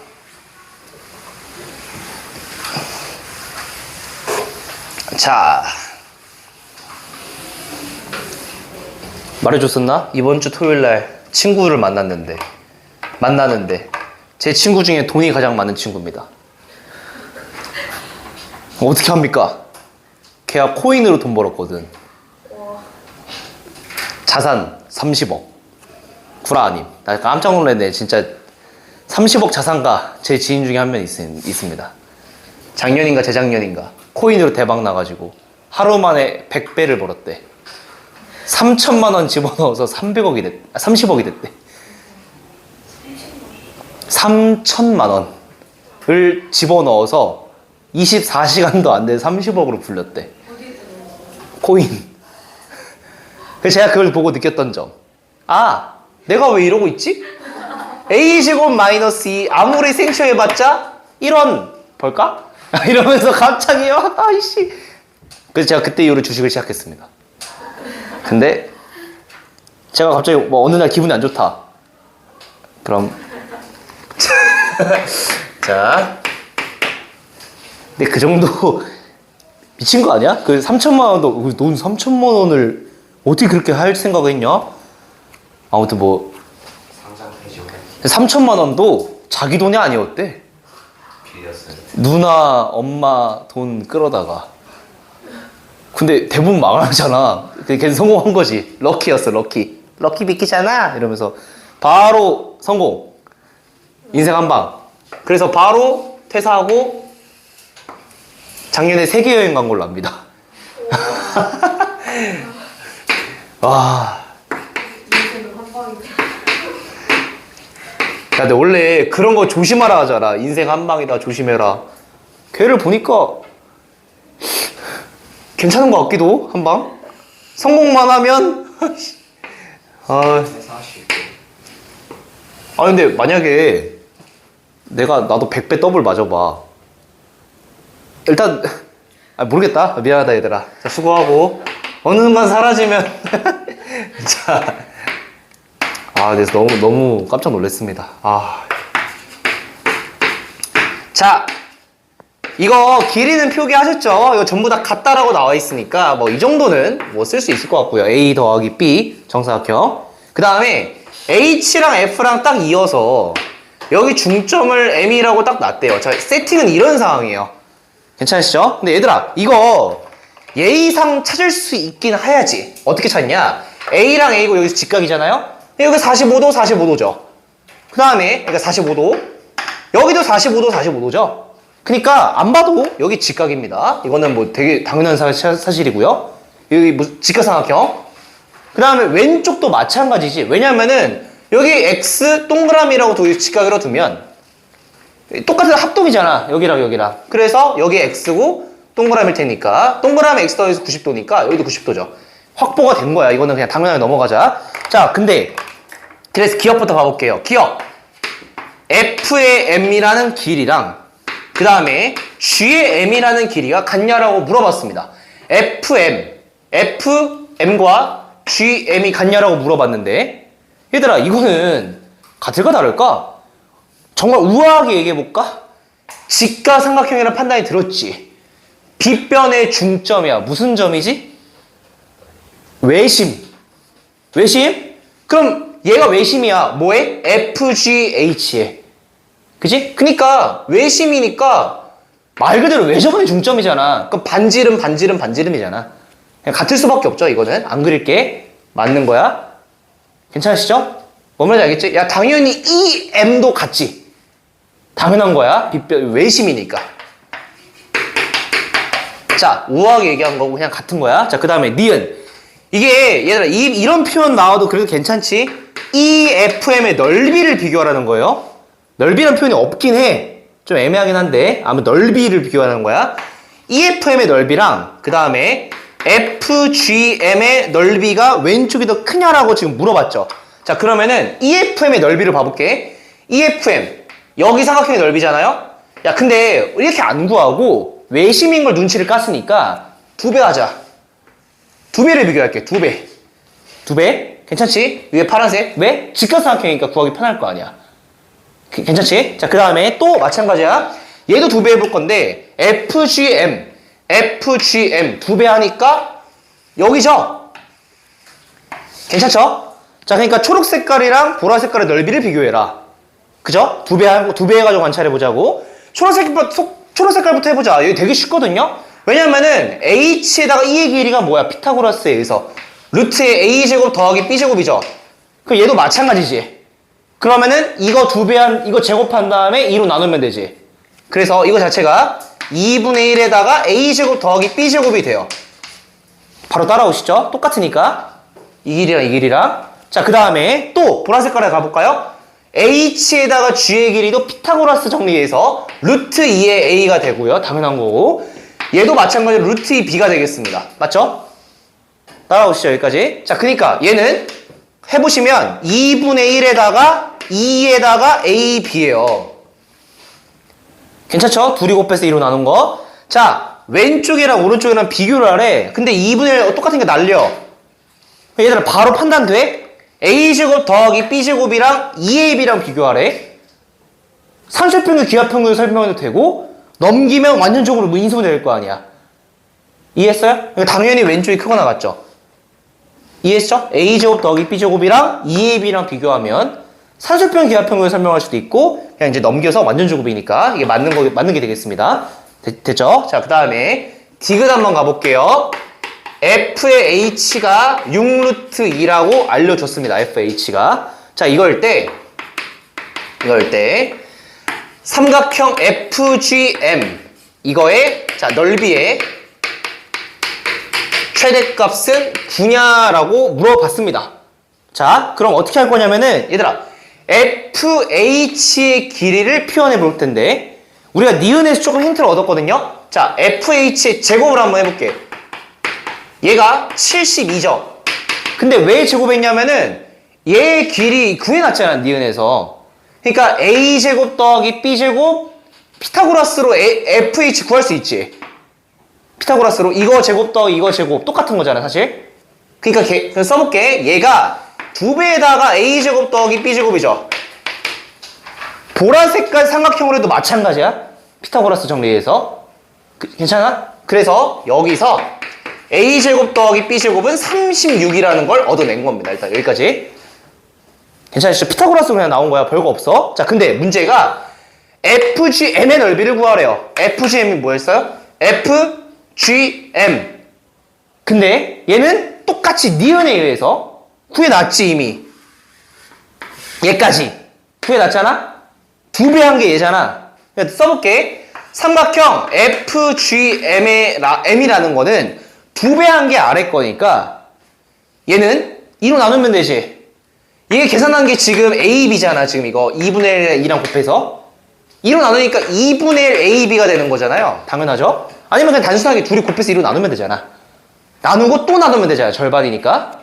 자, 말해줬었나? 이번 주 토요일날 친구를 만났는데 제 친구 중에 돈이 가장 많은 친구입니다. 어떻게 합니까? 걔가 코인으로 돈 벌었거든. 자산 30억. 구라아님. 나 깜짝 놀랐네. 진짜 30억 자산가 제 지인 중에 한 명 있습니다. 작년인가 재작년인가 코인으로 대박 나가지고 하루 만에 100배를 벌었대. 3천만 원 집어넣어서 30억이 됐대. 3천만 원을 집어넣어서 24시간도 안 돼 30억으로 불렸대. 코인. 그래서 제가 그걸 보고 느꼈던 점. 아, 내가 왜 이러고 있지? A제곱 마이너스 2 아무리 생쇼해봤자 1원 벌까? 이러면서 갑자기 아이씨. 그래서 제가 그때 이후로 주식을 시작했습니다. 근데 제가 갑자기 뭐 어느 날 기분이 안 좋다. 그럼 자, 근데 그 정도 미친 거 아니야? 그 3천만 원도 돈 3천만 원을 어떻게 그렇게 할 생각을 했냐? 아무튼 뭐 3천만 원도 자기 돈이 아니었대. 누나, 엄마 돈 끌어다가. 근데 대부분 망하잖아. 걔는 성공한 거지. 럭키였어, 럭키. 럭키 비키잖아. 이러면서 바로 성공. 인생 한 방. 그래서 바로 퇴사하고 작년에 세계 여행 간 걸로 압니다. 와. 야, 근데 원래 그런 거 조심하라 하잖아. 인생 한 방이다, 조심해라. 걔를 보니까 괜찮은 것 같기도, 한 방. 성공만 하면, 근데 만약에 나도 100배 더블 맞아봐. 일단, 모르겠다. 미안하다, 얘들아. 자, 수고하고. 어느 순간 사라지면. 자. 그래서 너무 깜짝 놀랐습니다. 자, 이거 길이는 표기하셨죠? 이거 전부 다 같다라고 나와 있으니까 뭐 이 정도는 뭐 쓸 수 있을 것 같고요. A 더하기 B 정사각형. 그 다음에 H랑 F랑 딱 이어서 여기 중점을 M이라고 딱 놨대요. 자, 세팅은 이런 상황이에요. 괜찮으시죠? 근데 얘들아, 이거 예의상 찾을 수 있긴 해야지. 어떻게 찾냐? A랑 A고 여기서 직각이잖아요? 여기 45도, 45도죠. 그 다음에, 그러니까 45도. 여기도 45도, 45도죠. 그러니까, 안 봐도 여기 직각입니다. 이거는 뭐 되게 당연한 사실이고요. 여기 뭐 직각삼각형. 그 다음에 왼쪽도 마찬가지지. 왜냐면은, 여기 X 동그라미라고 직각으로 두면, 똑같은 합동이잖아. 여기랑 여기랑. 그래서 여기 X고, 동그라미일 테니까. 동그라미 X 더해서 90도니까, 여기도 90도죠. 확보가 된 거야. 이거는 그냥 당연하게 넘어가자. 자, 근데 그래서 기억부터 봐볼게요. 기억. F의 M이라는 길이랑 그 다음에 G의 M이라는 길이가 같냐라고 물어봤습니다. FM과 GM이 같냐라고 물어봤는데 얘들아, 이거는 같을까 다를까? 정말 우아하게 얘기해볼까? 직가삼각형이라는 판단이 들었지. 빗변의 중점이야. 무슨 점이지? 외심. 그럼 얘가 외심이야. 뭐에? FGH에. 그치? 그니까 외심이니까 말 그대로 외접의 중점이잖아. 그럼 반지름이잖아. 그냥 같을 수밖에 없죠. 이거는 안 그릴게. 맞는 거야. 괜찮으시죠? 뭔 말인지 알겠지? 야, 당연히 이 M도 같지. 당연한 거야. 외심이니까. 자, 우아하게 얘기한 거고 그냥 같은 거야. 자, 그 다음에 니은. 이게 얘들아 이런 표현 나와도 그래도 괜찮지? EFM의 넓이를 비교하라는 거예요. 넓이라는 표현이 없긴 해. 좀 애매하긴 한데 아무 넓이를 비교하는 거야. EFM의 넓이랑 그 다음에 FGM의 넓이가 왼쪽이 더 크냐라고 지금 물어봤죠. 자, 그러면은 EFM의 넓이를 봐볼게. EFM 여기 삼각형의 넓이잖아요. 야, 근데 이렇게 안 구하고 외심인 걸 눈치를 깠으니까 2배 하자. 2배를 비교할게. 2배. 2배? 괜찮지? 위에 파란색. 왜? 직각삼각형이니까 구하기 편할 거 아니야. 괜찮지? 자, 그 다음에 또 마찬가지야. 얘도 2배 해볼 건데 FGM 2배 하니까 여기죠? 괜찮죠? 자, 그러니까 초록 색깔이랑 보라 색깔의 넓이를 비교해라. 그죠? 2배 해가지고 관찰해보자고. 초록 색깔부터 해보자. 이거 되게 쉽거든요? 왜냐면은 H에다가 E의 길이가 뭐야? 피타고라스에 의해서 루트의 A제곱 더하기 B제곱이죠? 그럼 얘도 마찬가지지. 그러면은 이거 이거 제곱한 다음에 2로 나누면 되지. 그래서 이거 자체가 2분의 1에다가 A제곱 더하기 B제곱이 돼요. 바로 따라오시죠? 똑같으니까. 이 길이랑 이 길이랑. 자, 그 다음에 또 보라색 깔에 가볼까요? H에다가 G의 길이도 피타고라스 정리해서 루트 2의 A가 되고요. 당연한 거고. 얘도 마찬가지로 루트 2 B가 되겠습니다. 맞죠? 따라오시죠, 여기까지. 자, 그러니까 얘는 해보시면 2분의 1에다가 2에다가 A, B예요. 괜찮죠? 둘이 곱해서 2로 나눈 거. 자, 왼쪽이랑 오른쪽이랑 비교를 하래. 근데 2분의 1 똑같은 게 날려. 얘들아 바로 판단돼? A제곱 더하기 B제곱이랑 2AB랑 비교하래. 산술평균, 기하평균 설명해도 되고 넘기면 완전적으로 인수분해 될 거 아니야. 이해했어요? 당연히 왼쪽이 크거나 같죠? 이해했죠? A제곱 더하기 B제곱이랑 2AB랑 비교하면 산술평균, 기하평균을 설명할 수도 있고 그냥 이제 넘겨서 완전제곱이니까 이게 맞는 게 되겠습니다. 됐죠? 자, 그 다음에 디귿 한번 가볼게요. F의 H가 6루트 2라고 알려줬습니다. FH가. 자, 이걸 때 삼각형 FGM 이거의 자 넓이의 최대값은 9냐라고 물어봤습니다. 자, 그럼 어떻게 할 거냐면은 얘들아 FH의 길이를 표현해 볼 텐데 우리가 니은에서 조금 힌트를 얻었거든요. 자, FH의 제곱을 한번 해볼게. 얘가 72죠. 근데 왜 제곱했냐면은 얘의 길이 구해놨잖아, 니은에서. 그러니까 A제곱 더하기 B제곱 피타고라스로 FH 구할 수 있지. 피타고라스로 이거 제곱 더하기 이거 제곱 똑같은 거잖아, 사실. 그러니까 써볼게. 얘가 2배에다가 A제곱 더하기 B제곱이죠. 보라색깔 삼각형으로 해도 마찬가지야. 피타고라스 정리해서. 괜찮아? 그래서 여기서 A제곱 더하기 B제곱은 36이라는 걸 얻어낸 겁니다. 일단 여기까지. 괜찮으시죠? 피타고라스 그냥 나온 거야. 별거 없어. 자, 근데 문제가 FGM의 넓이를 구하래요. FGM이 뭐였어요? FGM. 근데 얘는 똑같이 니은에 의해서 구해놨지 이미. 얘까지. 구해놨잖아? 2배 한 게 얘잖아. 써볼게. 삼각형 FGM의 M이라는 거는 2배 한 게 아래 거니까 얘는 2로 나누면 되지. 이게 계산한 게 지금 AB잖아. 지금 이거 2분의 1에 2랑 곱해서 2로 나누니까 2분의 1 AB가 되는 거잖아요. 당연하죠? 아니면 그냥 단순하게 둘이 곱해서 2로 나누면 되잖아. 나누고 또 나누면 되잖아. 절반이니까.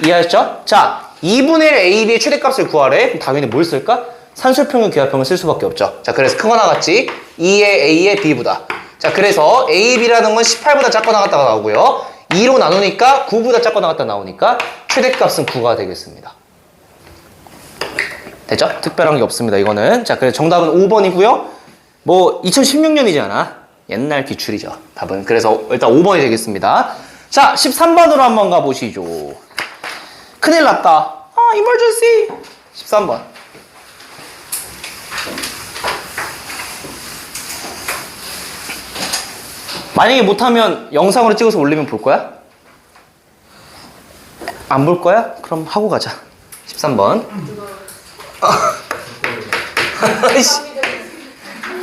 이해하셨죠? 자, 2분의 1 AB의 최대값을 구하래. 그럼 당연히 뭘 쓸까? 산술평균, 기하평균 쓸 수밖에 없죠. 자, 그래서 크거나 같지? 2의 A의 B보다. 자, 그래서 AB라는 건 18보다 작거나 같다가 나오고요. 2로 나누니까 9보다 작거나 같다 나오니까 최대값은 9가 되겠습니다. 됐죠? 특별한 게 없습니다, 이거는. 자, 그래서 정답은 5번이고요. 뭐 2016년이잖아. 옛날 기출이죠, 답은. 그래서 일단 5번이 되겠습니다. 자, 13번으로 한번 가보시죠. 큰일 났다. emergency. 13번. 만약에 못하면 영상으로 찍어서 올리면 볼 거야? 안 볼 거야? 그럼 하고 가자. 13번.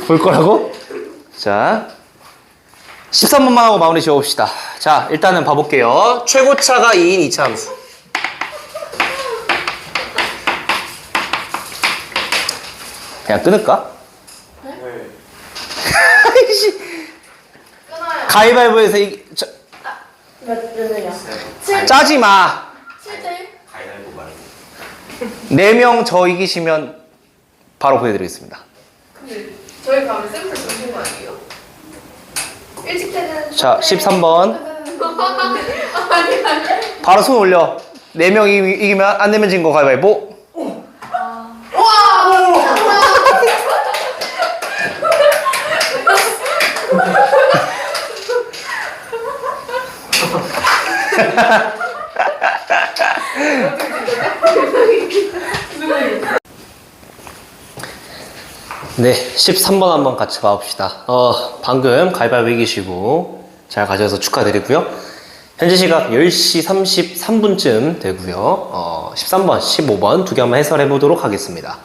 볼 거라고? 자, 13번만 하고 마무리 지어봅시다. 자, 일단은 봐볼게요. 최고차가 2인 2차 함수. 그냥 끊을까? 네? 가위바위보에서 몇 년이야? 짜지 마. 7대1? 가위바위보 말고. 4명 저 이기시면 바로 보여드리겠습니다. 근데 저희 가면 샘플 주신 거 아니에요? 일찍 퇴근. 자, 13번. 아니. 바로 손 올려. 4명 이기면 안 내면 진 거 가위바위보. 네, 13번 한번 같이 봐봅시다. 방금 가위바위보 이기시고 잘 가셔서 축하드리고요. 현재 시각 10시 33분쯤 되고요. 13번, 15번 두 개 한번 해설해 보도록 하겠습니다.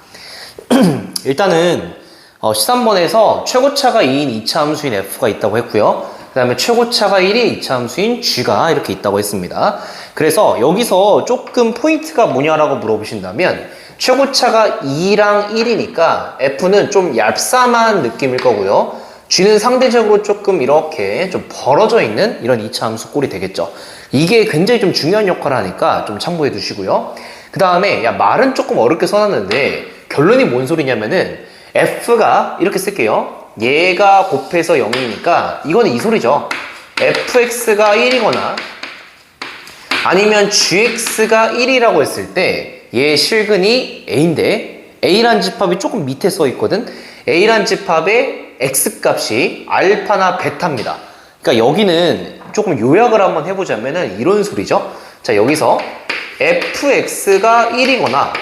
일단은 13번에서 최고차가 2인 2차 함수인 f가 있다고 했고요. 그 다음에 최고차가 1인 2차 함수인 g가 이렇게 있다고 했습니다. 그래서 여기서 조금 포인트가 뭐냐라고 물어보신다면 최고차가 2랑 1이니까 f는 좀 얄쌈한 느낌일 거고요. g는 상대적으로 조금 이렇게 좀 벌어져 있는 이런 2차 함수 꼴이 되겠죠. 이게 굉장히 좀 중요한 역할을 하니까 좀 참고해 두시고요. 그 다음에 야 말은 조금 어렵게 써놨는데 결론이 뭔 소리냐면은 f가 이렇게 쓸게요. 얘가 곱해서 0이니까 이거는 이 소리죠. fx가 1이거나 아니면 gx가 1이라고 했을 때 얘 실근이 a인데 a란 집합이 조금 밑에 써 있거든. a란 집합의 x값이 알파나 베타입니다. 그러니까 여기는 조금 요약을 한번 해보자면은 이런 소리죠. 자, 여기서 fx가 1이거나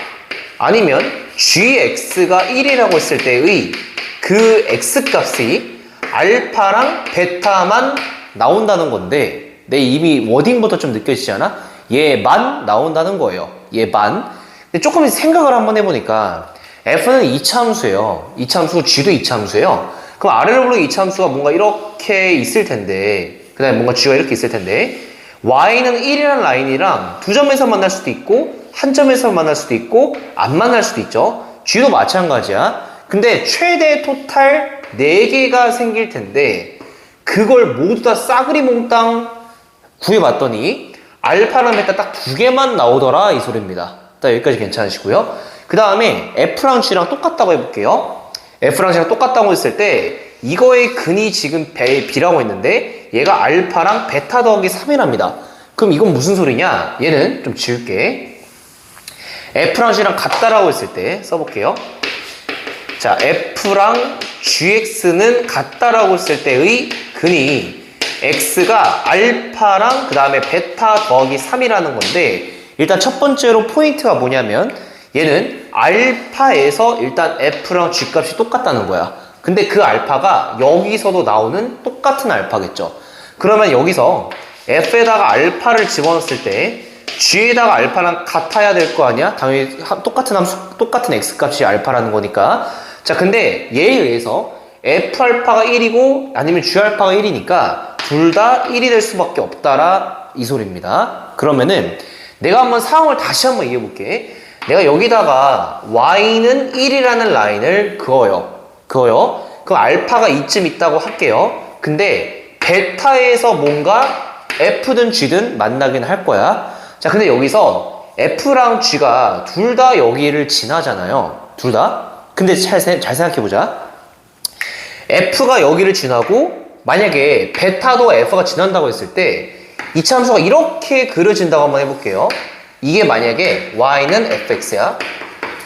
아니면 gx가 1이라고 했을 때의 그 x값이 알파랑 베타만 나온다는 건데 내 이미 워딩부터 좀 느껴지지 않아? 얘만 나온다는 거예요. 얘만. 근데 조금 생각을 한번 해보니까 f는 2차 함수예요. 2차 함수고 g도 2차 함수예요. 그럼 아래로 보는 2차 함수가 뭔가 이렇게 있을 텐데 그 다음에 뭔가 g가 이렇게 있을 텐데 y는 1이라는 라인이랑 두 점에서 만날 수도 있고 한 점에서 만날 수도 있고 안 만날 수도 있죠. g도 마찬가지야. 근데 최대 토탈 4개가 생길 텐데 그걸 모두 다 싸그리 몽땅 구해봤더니 알파랑 베타 딱 2개만 나오더라 이 소리입니다. 딱 여기까지 괜찮으시고요. 그 다음에 f랑 g랑 똑같다고 해볼게요. f랑 g랑 똑같다고 했을 때 이거의 근이 지금 b라고 했는데 얘가 알파랑 베타 더하기 3이랍니다. 그럼 이건 무슨 소리냐? 얘는 좀 지울게. f랑 g랑 같다라고 했을 때 써볼게요. 자, f랑 gx는 같다라고 했을 때의 근이 x가 알파랑 그 다음에 베타 더하기 3이라는 건데 일단 첫 번째로 포인트가 뭐냐면 얘는 알파에서 일단 f랑 g 값이 똑같다는 거야. 근데 그 알파가 여기서도 나오는 똑같은 알파겠죠. 그러면 여기서 f에다가 알파를 집어넣었을 때 g에다가 알파랑 같아야 될 거 아니야? 당연히 똑같은 함수, 똑같은 x값이 알파라는 거니까. 자, 근데 얘에 의해서 f알파가 1이고 아니면 g알파가 1이니까 둘 다 1이 될 수밖에 없다라 이 소리입니다. 그러면은 내가 한번 상황을 다시 한번 얘기해 볼게. 내가 여기다가 y는 1이라는 라인을 그어요. 그럼 알파가 이쯤 있다고 할게요. 근데 베타에서 뭔가 f든 g든 만나긴 할 거야. 자, 근데 여기서 f랑 g가 둘 다 여기를 지나잖아요. 둘 다. 근데 잘 생각해보자. f가 여기를 지나고 만약에 베타도 f가 지난다고 했을 때 이차 함수가 이렇게 그려진다고 한번 해볼게요. 이게 만약에 y는 fx야.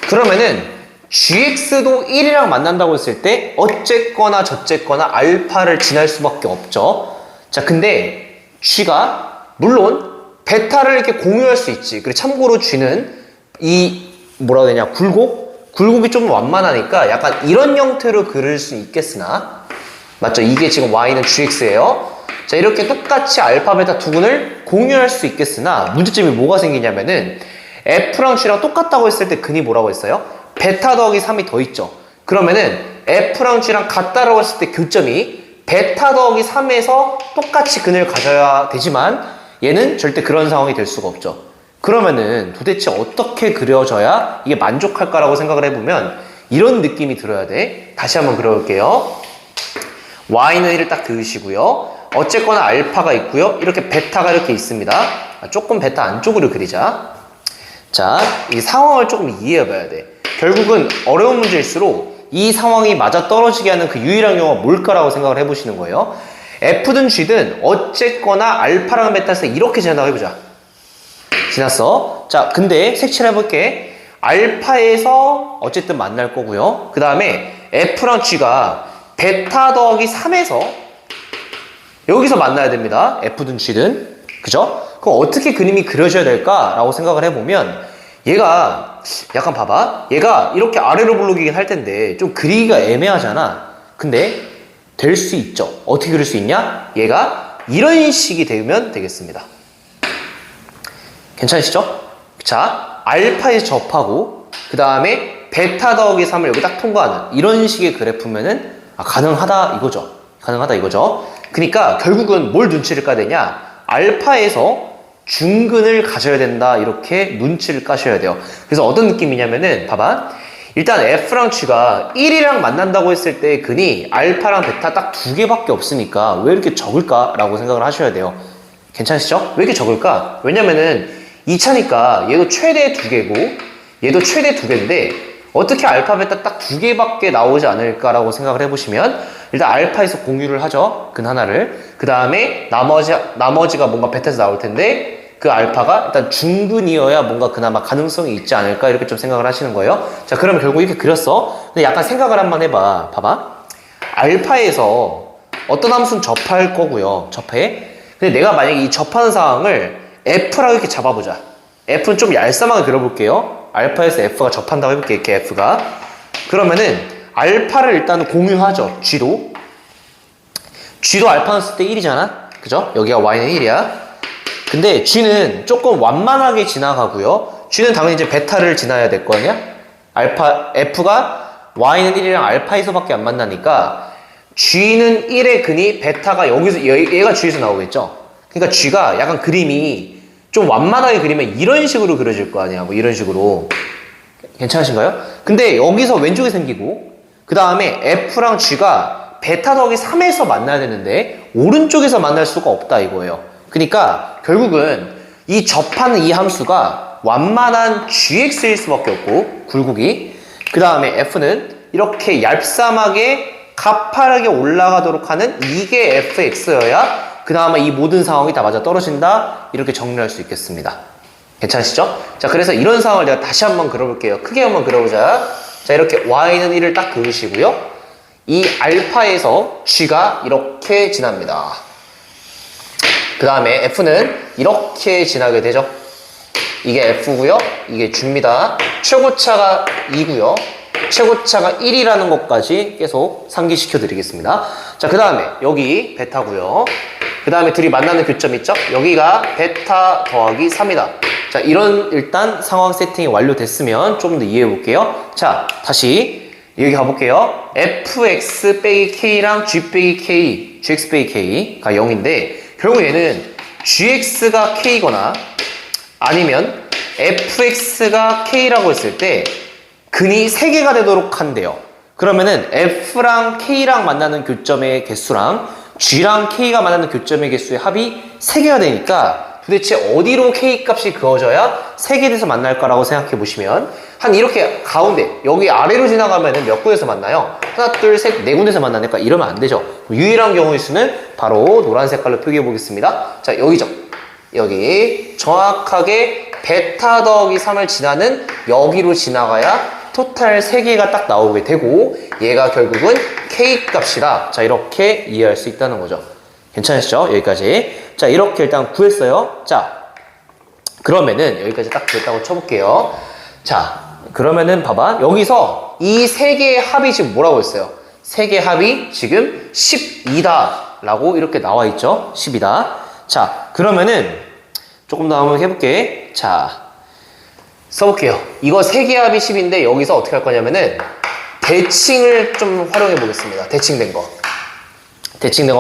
그러면은 gx도 1이랑 만난다고 했을 때 어쨌거나 저쨌거나 알파를 지날 수밖에 없죠. 자, 근데 g가 물론 베타를 이렇게 공유할 수 있지. 그리고 참고로 g는 이 뭐라 해야 되냐, 굴곡이 좀 완만하니까 약간 이런 형태로 그릴 수 있겠으나 맞죠? 이게 지금 y는 gx예요. 자, 이렇게 똑같이 알파, 베타 두 근을 공유할 수 있겠으나 문제점이 뭐가 생기냐면은 f랑 g랑 똑같다고 했을 때 근이 뭐라고 했어요? 베타 더하기 3이 더 있죠. 그러면은 f랑 g랑 같다라고 했을 때 교점이 베타 더하기 3에서 똑같이 근을 가져야 되지만 얘는 절대 그런 상황이 될 수가 없죠. 그러면은 도대체 어떻게 그려져야 이게 만족할까라고 생각을 해보면 이런 느낌이 들어야 돼. 다시 한번 그려볼게요. y는 1을 딱 그으시고요. 어쨌거나 알파가 있고요. 이렇게 베타가 이렇게 있습니다. 조금 베타 안쪽으로 그리자. 자, 이 상황을 조금 이해해 봐야 돼. 결국은 어려운 문제일수록 이 상황이 맞아 떨어지게 하는 그 유일한 경우가 뭘까라고 생각을 해보시는 거예요. F든 G든 어쨌거나 알파랑 베타에서 이렇게 지난다고 해보자. 지났어. 자, 근데 색칠해 볼게. 알파에서 어쨌든 만날 거고요. 그 다음에 F랑 G가 베타 더하기 3에서 여기서 만나야 됩니다. F든 G든. 그죠? 그럼 어떻게 그림이 그려져야 될까라고 생각을 해보면 얘가 약간 봐봐. 얘가 이렇게 아래로 블록이긴 할 텐데 좀 그리기가 애매하잖아. 근데 될 수 있죠. 어떻게 그릴 수 있냐? 얘가 이런 식이 되면 되겠습니다. 괜찮으시죠? 자, 알파에서 접하고 그 다음에 베타 더하기 3을 여기 딱 통과하는 이런 식의 그래프면은 가능하다 이거죠. 가능하다 이거죠. 그러니까 결국은 뭘 눈치를 까야 되냐? 알파에서 중근을 가져야 된다 이렇게 눈치를 까셔야 돼요. 그래서 어떤 느낌이냐면은 봐봐. 일단 F랑 G가 1이랑 만난다고 했을 때 근이 알파랑 베타 딱 두 개밖에 없으니까 왜 이렇게 적을까? 라고 생각을 하셔야 돼요. 괜찮으시죠? 왜 이렇게 적을까? 왜냐면은 2차니까 얘도 최대 두 개고 얘도 최대 두 개인데 어떻게 알파 베타 딱 두 개밖에 나오지 않을까라고 생각을 해보시면 일단 알파에서 공유를 하죠. 근 하나를. 그 다음에 나머지가 뭔가 베타에서 나올 텐데 그 알파가 일단 중근이어야 뭔가 그나마 가능성이 있지 않을까 이렇게 좀 생각을 하시는 거예요. 자, 그러면 결국 이렇게 그렸어. 근데 약간 생각을 한번 해봐. 봐봐. 알파에서 어떤 함수는 접할 거고요. 접해. 근데 내가 만약에 이 접하는 상황을 F라고 이렇게 잡아보자. F는 좀 얄쌍하게 그려볼게요. 알파에서 F가 접한다고 해볼게. 이렇게 F가. 그러면은 알파를 일단 공유하죠. G도 알파 넣었을 때 1이잖아. 그죠? 여기가 Y는 1이야. 근데 G는 조금 완만하게 지나가고요. G는 당연히 이제 베타를 지나야 될 거 아니야? F가 Y는 1이랑 알파에서밖에 안 만나니까 G는 1의 근이 베타가 여기서, 얘가 G에서 나오겠죠? 그러니까 G가 약간 그림이 좀 완만하게 그리면 이런 식으로 그려질 거 아니야. 뭐 이런 식으로. 괜찮으신가요? 근데 여기서 왼쪽에 생기고, 그 다음에 F랑 G가 베타 더하기 3에서 만나야 되는데, 오른쪽에서 만날 수가 없다 이거예요. 그러니까 결국은 이 접하는 이 함수가 완만한 gx일 수밖에 없고 굴곡이 그 다음에 f는 이렇게 얄쌈하게 가파르게 올라가도록 하는 이게 fx여야 그 다음에 이 모든 상황이 다 맞아 떨어진다 이렇게 정리할 수 있겠습니다. 괜찮으시죠? 자, 그래서 이런 상황을 내가 다시 한번 그려볼게요. 크게 한번 그려보자. 자, 이렇게 y는 1을 딱 그으시고요. 이 알파에서 g가 이렇게 지납니다. 그 다음에 F는 이렇게 지나게 되죠. 이게 F고요. 이게 G입니다. 최고차가 2고요. 최고차가 1이라는 것까지 계속 상기시켜 드리겠습니다. 자, 그 다음에 여기 베타고요. 그 다음에 둘이 만나는 교점 있죠? 여기가 베타 더하기 3이다. 자, 이런 일단 상황 세팅이 완료됐으면 좀 더 이해해 볼게요. 자, 다시 여기 가볼게요. fx 빼기 k랑 g 빼기 k, gx 빼기 k가 0인데 결국 얘는 gx가 k거나 아니면 fx가 k라고 했을 때 근이 3개가 되도록 한대요. 그러면은 f랑 k랑 만나는 교점의 개수랑 g랑 k가 만나는 교점의 개수의 합이 3개가 되니까 도대체 어디로 k 값이 그어져야 3개 돼서 만날까라고 생각해 보시면 한 이렇게 가운데 여기 아래로 지나가면은 몇 군데서 만나요? 하나, 둘, 셋, 네 군데서 만나니까 이러면 안 되죠. 유일한 경우의 수는 바로 노란 색깔로 표기해 보겠습니다. 자, 여기죠. 여기 정확하게 베타 더하기 3을 지나는 여기로 지나가야 토탈 3개가 딱 나오게 되고 얘가 결국은 k 값이다. 자, 이렇게 이해할 수 있다는 거죠. 괜찮으시죠? 여기까지. 자, 이렇게 일단 구했어요. 자, 그러면은 여기까지 딱 구했다고 쳐볼게요. 자, 그러면은 봐봐. 여기서 이 3개의 합이 지금 뭐라고 했어요? 3개의 합이 지금 12다 라고 이렇게 나와 있죠. 10이다. 자, 그러면은 조금 더 한번 해볼게. 자, 써볼게요. 이거 3개의 합이 10인데 여기서 어떻게 할 거냐면은 대칭을 좀 활용해 보겠습니다. 대칭된 거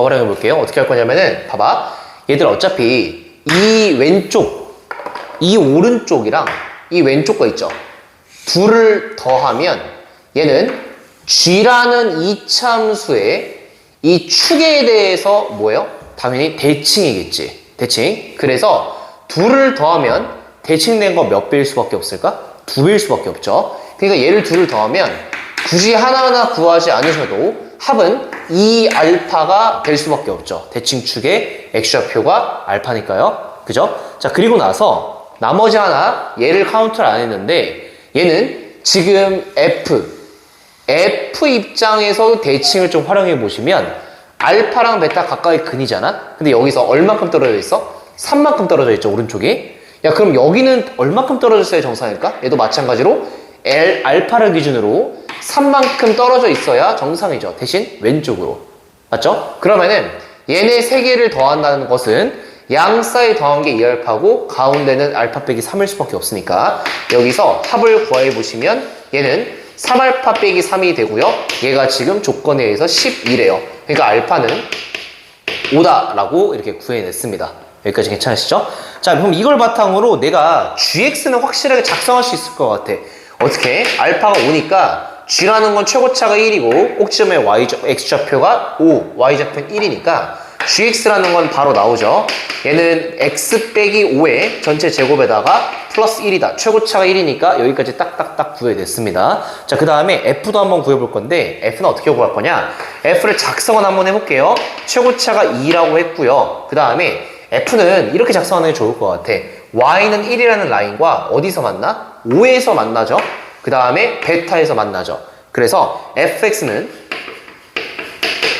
활용해 볼게요. 어떻게 할 거냐면은 봐봐. 얘들 어차피 이 왼쪽, 이 오른쪽이랑 이 왼쪽 거 있죠. 둘을 더하면 얘는 g라는 이차함수의 이 축에 대해서 뭐예요? 당연히 대칭이겠지. 대칭. 그래서 둘을 더하면 대칭된 거 몇 배일 수밖에 없을까? 2배일 수밖에 없죠. 그러니까 얘를 둘을 더하면 굳이 하나하나 구하지 않으셔도 합은 2알파가 될 수밖에 없죠. 대칭축의 X좌표가 알파니까요. 그죠? 자, 그리고 나서 나머지 하나 얘를 카운트를 안 했는데 얘는 지금 F 입장에서 대칭을 좀 활용해 보시면 알파랑 베타 가까이 근이잖아? 근데 여기서 얼마큼 떨어져 있어? 3만큼 떨어져 있죠, 오른쪽에. 야, 그럼 여기는 얼마큼 떨어졌어야 정상일까? 얘도 마찬가지로 알파를 기준으로 3만큼 떨어져 있어야 정상이죠. 대신 왼쪽으로. 맞죠? 그러면은 얘네 세 개를 더한다는 것은 양 사이 더한 게 2알파고 가운데는 알파 빼기 3일 수밖에 없으니까 여기서 합을 구해 보시면 얘는 3알파 빼기 3이 되고요. 얘가 지금 조건에 의해서 12래요. 그러니까 알파는 5다라고 이렇게 구해냈습니다. 여기까지 괜찮으시죠? 자, 그럼 이걸 바탕으로 내가 GX는 확실하게 작성할 수 있을 것 같아. 어떻게? 알파가 5니까 G라는 건 최고차가 1이고 꼭지점의 X좌표가 5, Y좌표는 1이니까 GX라는 건 바로 나오죠. 얘는 X 빼기 5의 전체 제곱에다가 플러스 1이다. 최고차가 1이니까 여기까지 딱딱딱 구해냈습니다. 자, 그 다음에 F도 한번 구해볼 건데 F는 어떻게 구할 거냐? F를 작성을 한번 해볼게요. 최고차가 2라고 했고요. 그 다음에 F는 이렇게 작성하는 게 좋을 것 같아. Y는 1이라는 라인과 어디서 만나? 5에서 만나죠. 그 다음에 베타에서 만나죠. 그래서 fx는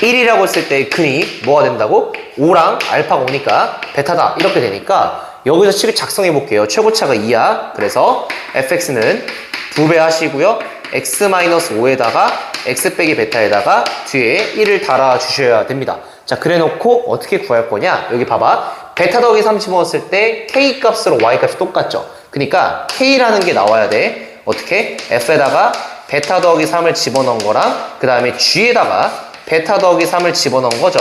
1이라고 했을 때 근이 뭐가 된다고? 5랑 알파가 오니까 베타다 이렇게 되니까 여기서 식을 작성해 볼게요. 최고차가 2야. 그래서 fx는 2배 하시고요. x-5에다가 x 빼기 베타에다가 뒤에 1을 달아 주셔야 됩니다. 자, 그래 놓고 어떻게 구할 거냐? 여기 봐봐. 베타 더하기 3 집어넣었을 때 k 값으로 y 값이 똑같죠. 그러니까 k라는 게 나와야 돼. 어떻게? f에다가 베타 더하기 3을 집어넣은 거랑 그 다음에 g에다가 베타 더하기 3을 집어넣은 거죠.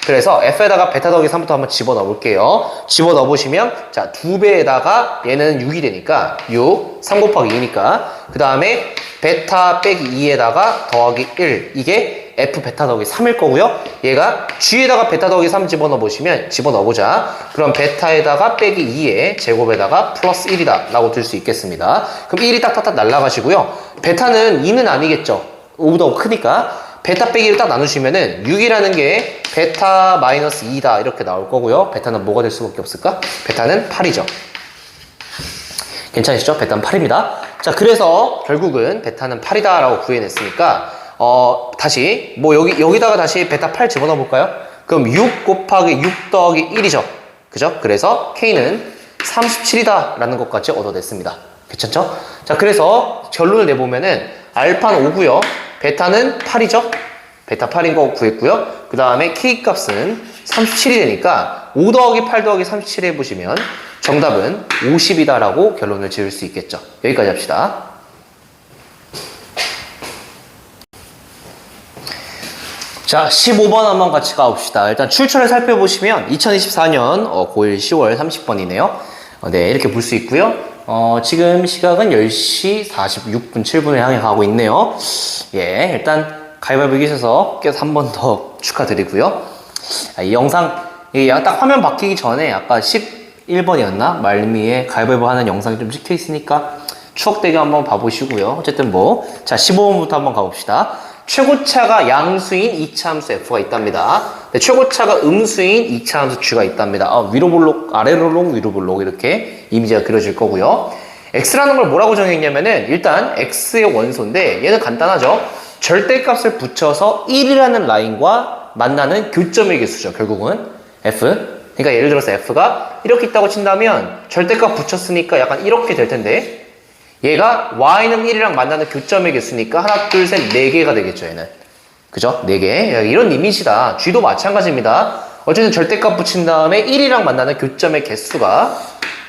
그래서 f에다가 베타 더하기 3부터 한번 집어넣어 볼게요. 집어넣어 보시면 자, 2배에다가 얘는 6이 되니까 6, 3 곱하기 2니까 그 다음에 베타 빼기 2에다가 더하기 1 이게 f 베타 더하기 3일 거고요. 얘가 g에다가 베타 더하기 3 집어넣어 보시면 집어넣어 보자. 그럼 베타에다가 빼기 2에 제곱에다가 플러스 1이다 라고 들 수 있겠습니다. 그럼 1이 딱딱딱 날라가시고요. 베타는 2는 아니겠죠. 5보다 크니까 베타 빼기를 딱 나누시면은 6이라는 게 베타 마이너스 2다 이렇게 나올 거고요. 베타는 뭐가 될 수밖에 없을까? 베타는 8이죠. 괜찮으시죠? 베타는 8입니다. 자, 그래서 결국은 베타는 8이다 라고 구해냈으니까 다시 뭐 여기다가 다시 베타 8 집어넣어 볼까요? 그럼 6 곱하기 6 더하기 1이죠. 그죠? 그래서 K는 37이다 라는 것까지 얻어냈습니다. 괜찮죠? 자, 그래서 결론을 내보면은 알파는 5고요. 베타는 8이죠? 베타 8인 거 구했고요. 그 다음에 K 값은 37이 되니까 5 더하기 8 더하기 37 해보시면 정답은 50이다 라고 결론을 지을 수 있겠죠. 여기까지 합시다. 자, 15번 한번 같이 가봅시다. 일단 출처를 살펴보시면 2024년 고1 10월 30번이네요. 네, 이렇게 볼 수 있고요. 지금 시각은 10시 46분 7분을 향해 가고 있네요. 예, 일단 가위바위보 이기셔서 껴서 한 번 더 축하드리고요. 이 영상 딱 화면 바뀌기 전에 아까 11번이었나? 말미에 가위바위보 하는 영상이 좀 찍혀 있으니까 추억되게 한번 봐보시고요. 어쨌든 자, 15번부터 한번 가봅시다. 최고차가 양수인 2차 함수 f가 있답니다. 네, 최고차가 음수인 2차 함수 g가 있답니다. 위로 볼록, 아래로 볼록, 위로 볼록 이렇게 이미지가 그려질 거고요. x라는 걸 뭐라고 정했냐면은 일단 x의 원소인데 얘는 간단하죠. 절대값을 붙여서 1이라는 라인과 만나는 교점의 개수죠. 결국은 f. 그러니까 예를 들어서 f가 이렇게 있다고 친다면 절대값 붙였으니까 약간 이렇게 될 텐데 얘가 y는 1이랑 만나는 교점의 개수니까 하나, 둘, 셋, 4개가 되겠죠, 얘는. 그죠? 4개. 이런 이미지다. g도 마찬가지입니다. 어쨌든 절대값 붙인 다음에 1이랑 만나는 교점의 개수가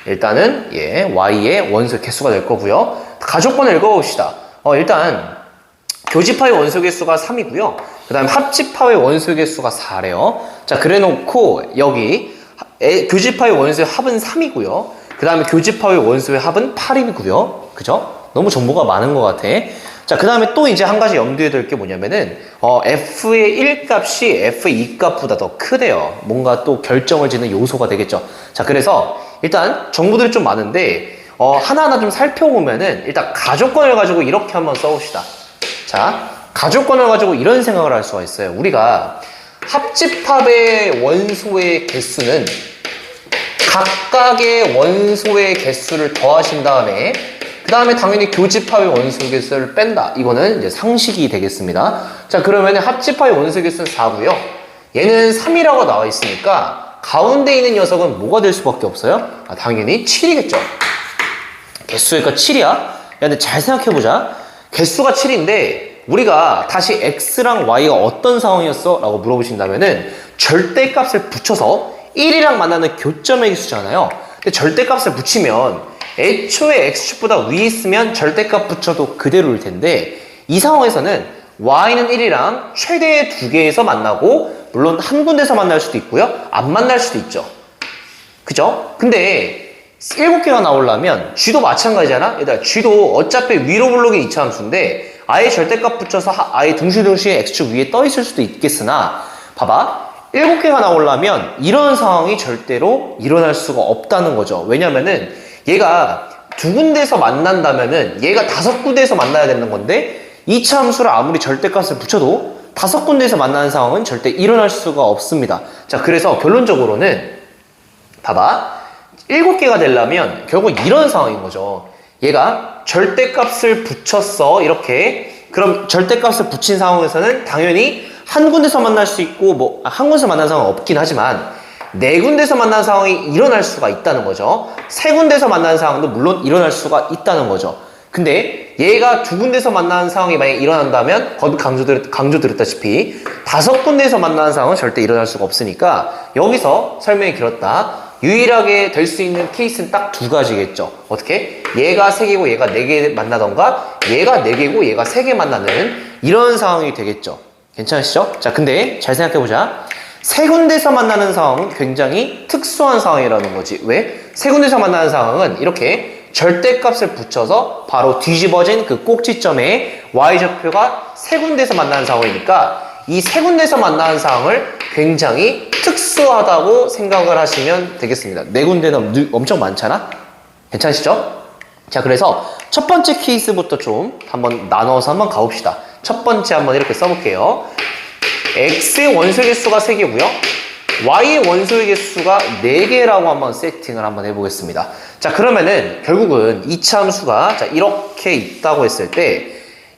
일단은 y의 원소 개수가 될 거고요. 가족번을 읽어봅시다. 일단 교집합의 원소 개수가 3이고요. 그 다음에 합집합의 원소 개수가 4래요. 자, 그래 놓고 여기 교집합의 원소의 합은 3이고요. 그 다음에 교집합의 원소의 합은 8이고요. 그죠? 너무 정보가 많은 것 같아. 자, 그 다음에 또 이제 한 가지 염두에 둘 게 뭐냐면은, f의 1값이 f의 2값보다 더 크대요. 뭔가 또 결정을 짓는 요소가 되겠죠. 자, 그래서 일단 정보들이 좀 많은데, 하나하나 좀 살펴보면은, 일단 가족권을 가지고 이렇게 한번 써봅시다. 자, 가족권을 가지고 이런 생각을 할 수가 있어요. 우리가 합집합의 원소의 개수는 각각의 원소의 개수를 더하신 다음에 그 다음에 당연히 교집합의 원소 개수를 뺀다. 이거는 이제 상식이 되겠습니다. 자, 그러면 합집합의 원소 개수는 4고요. 얘는 3이라고 나와 있으니까 가운데 있는 녀석은 뭐가 될 수밖에 없어요? 당연히 7이겠죠. 개수가 7이야? 야, 근데 잘 생각해보자. 개수가 7인데 우리가 다시 x랑 y가 어떤 상황이었어? 라고 물어보신다면은 절대값을 붙여서 1이랑 만나는 교점의 개수잖아요. 근데 절대값을 붙이면 애초에 x축보다 위에 있으면 절대값 붙여도 그대로일 텐데 이 상황에서는 y는 1이랑 최대 2개에서 만나고 물론 한 군데서 만날 수도 있고요. 안 만날 수도 있죠. 그죠? 근데 7개가 나오려면 g도 마찬가지잖아? 얘들아, g도 어차피 위로 블록이 이차함수인데 아예 절대값 붙여서 아예 둥실둥실 x축 위에 떠 있을 수도 있겠으나 봐봐. 7개가 나오려면 이런 상황이 절대로 일어날 수가 없다는 거죠. 왜냐면은 얘가 두 군데에서 만난다면은 얘가 5군데에서 만나야 되는 건데 이차 함수를 아무리 절대값을 붙여도 5군데에서 만나는 상황은 절대 일어날 수가 없습니다. 자, 그래서 결론적으로는 봐봐. 7개가 되려면 결국 이런 상황인 거죠. 얘가 절대값을 붙였어. 이렇게. 그럼 절대값을 붙인 상황에서는 당연히 한 군데서 만날 수 있고 한 군데서 만나는 상황은 없긴 하지만 4군데서 만나는 상황이 일어날 수가 있다는 거죠. 3군데서 만나는 상황도 물론 일어날 수가 있다는 거죠. 근데 얘가 2군데서 만나는 상황이 만약에 일어난다면 거듭 강조드렸다시피 5군데에서 만나는 상황은 절대 일어날 수가 없으니까 여기서 설명이 길었다. 유일하게 될 수 있는 케이스는 딱 2가지겠죠. 어떻게? 얘가 3개고 얘가 4개 만나던가 얘가 4개고 얘가 3개 만나는 이런 상황이 되겠죠. 괜찮으시죠? 자, 근데 잘 생각해보자. 3군데서 만나는 상황은 굉장히 특수한 상황이라는 거지. 왜? 3군데서 만나는 상황은 이렇게 절대값을 붙여서 바로 뒤집어진 그 꼭지점에 y좌표가 3군데서 만나는 상황이니까 이 3군데서 만나는 상황을 굉장히 특수하다고 생각을 하시면 되겠습니다. 4군데는 엄청 많잖아? 괜찮으시죠? 자, 그래서 첫 번째 케이스부터 좀 한번 나눠서 한번 가봅시다. 첫 번째 한번 이렇게 써볼게요. x의 원소의 개수가 3개고요. y의 원소의 개수가 4개라고 한번 세팅을 한번 해보겠습니다. 자, 그러면은 결국은 이차함수가 자, 이렇게 있다고 했을 때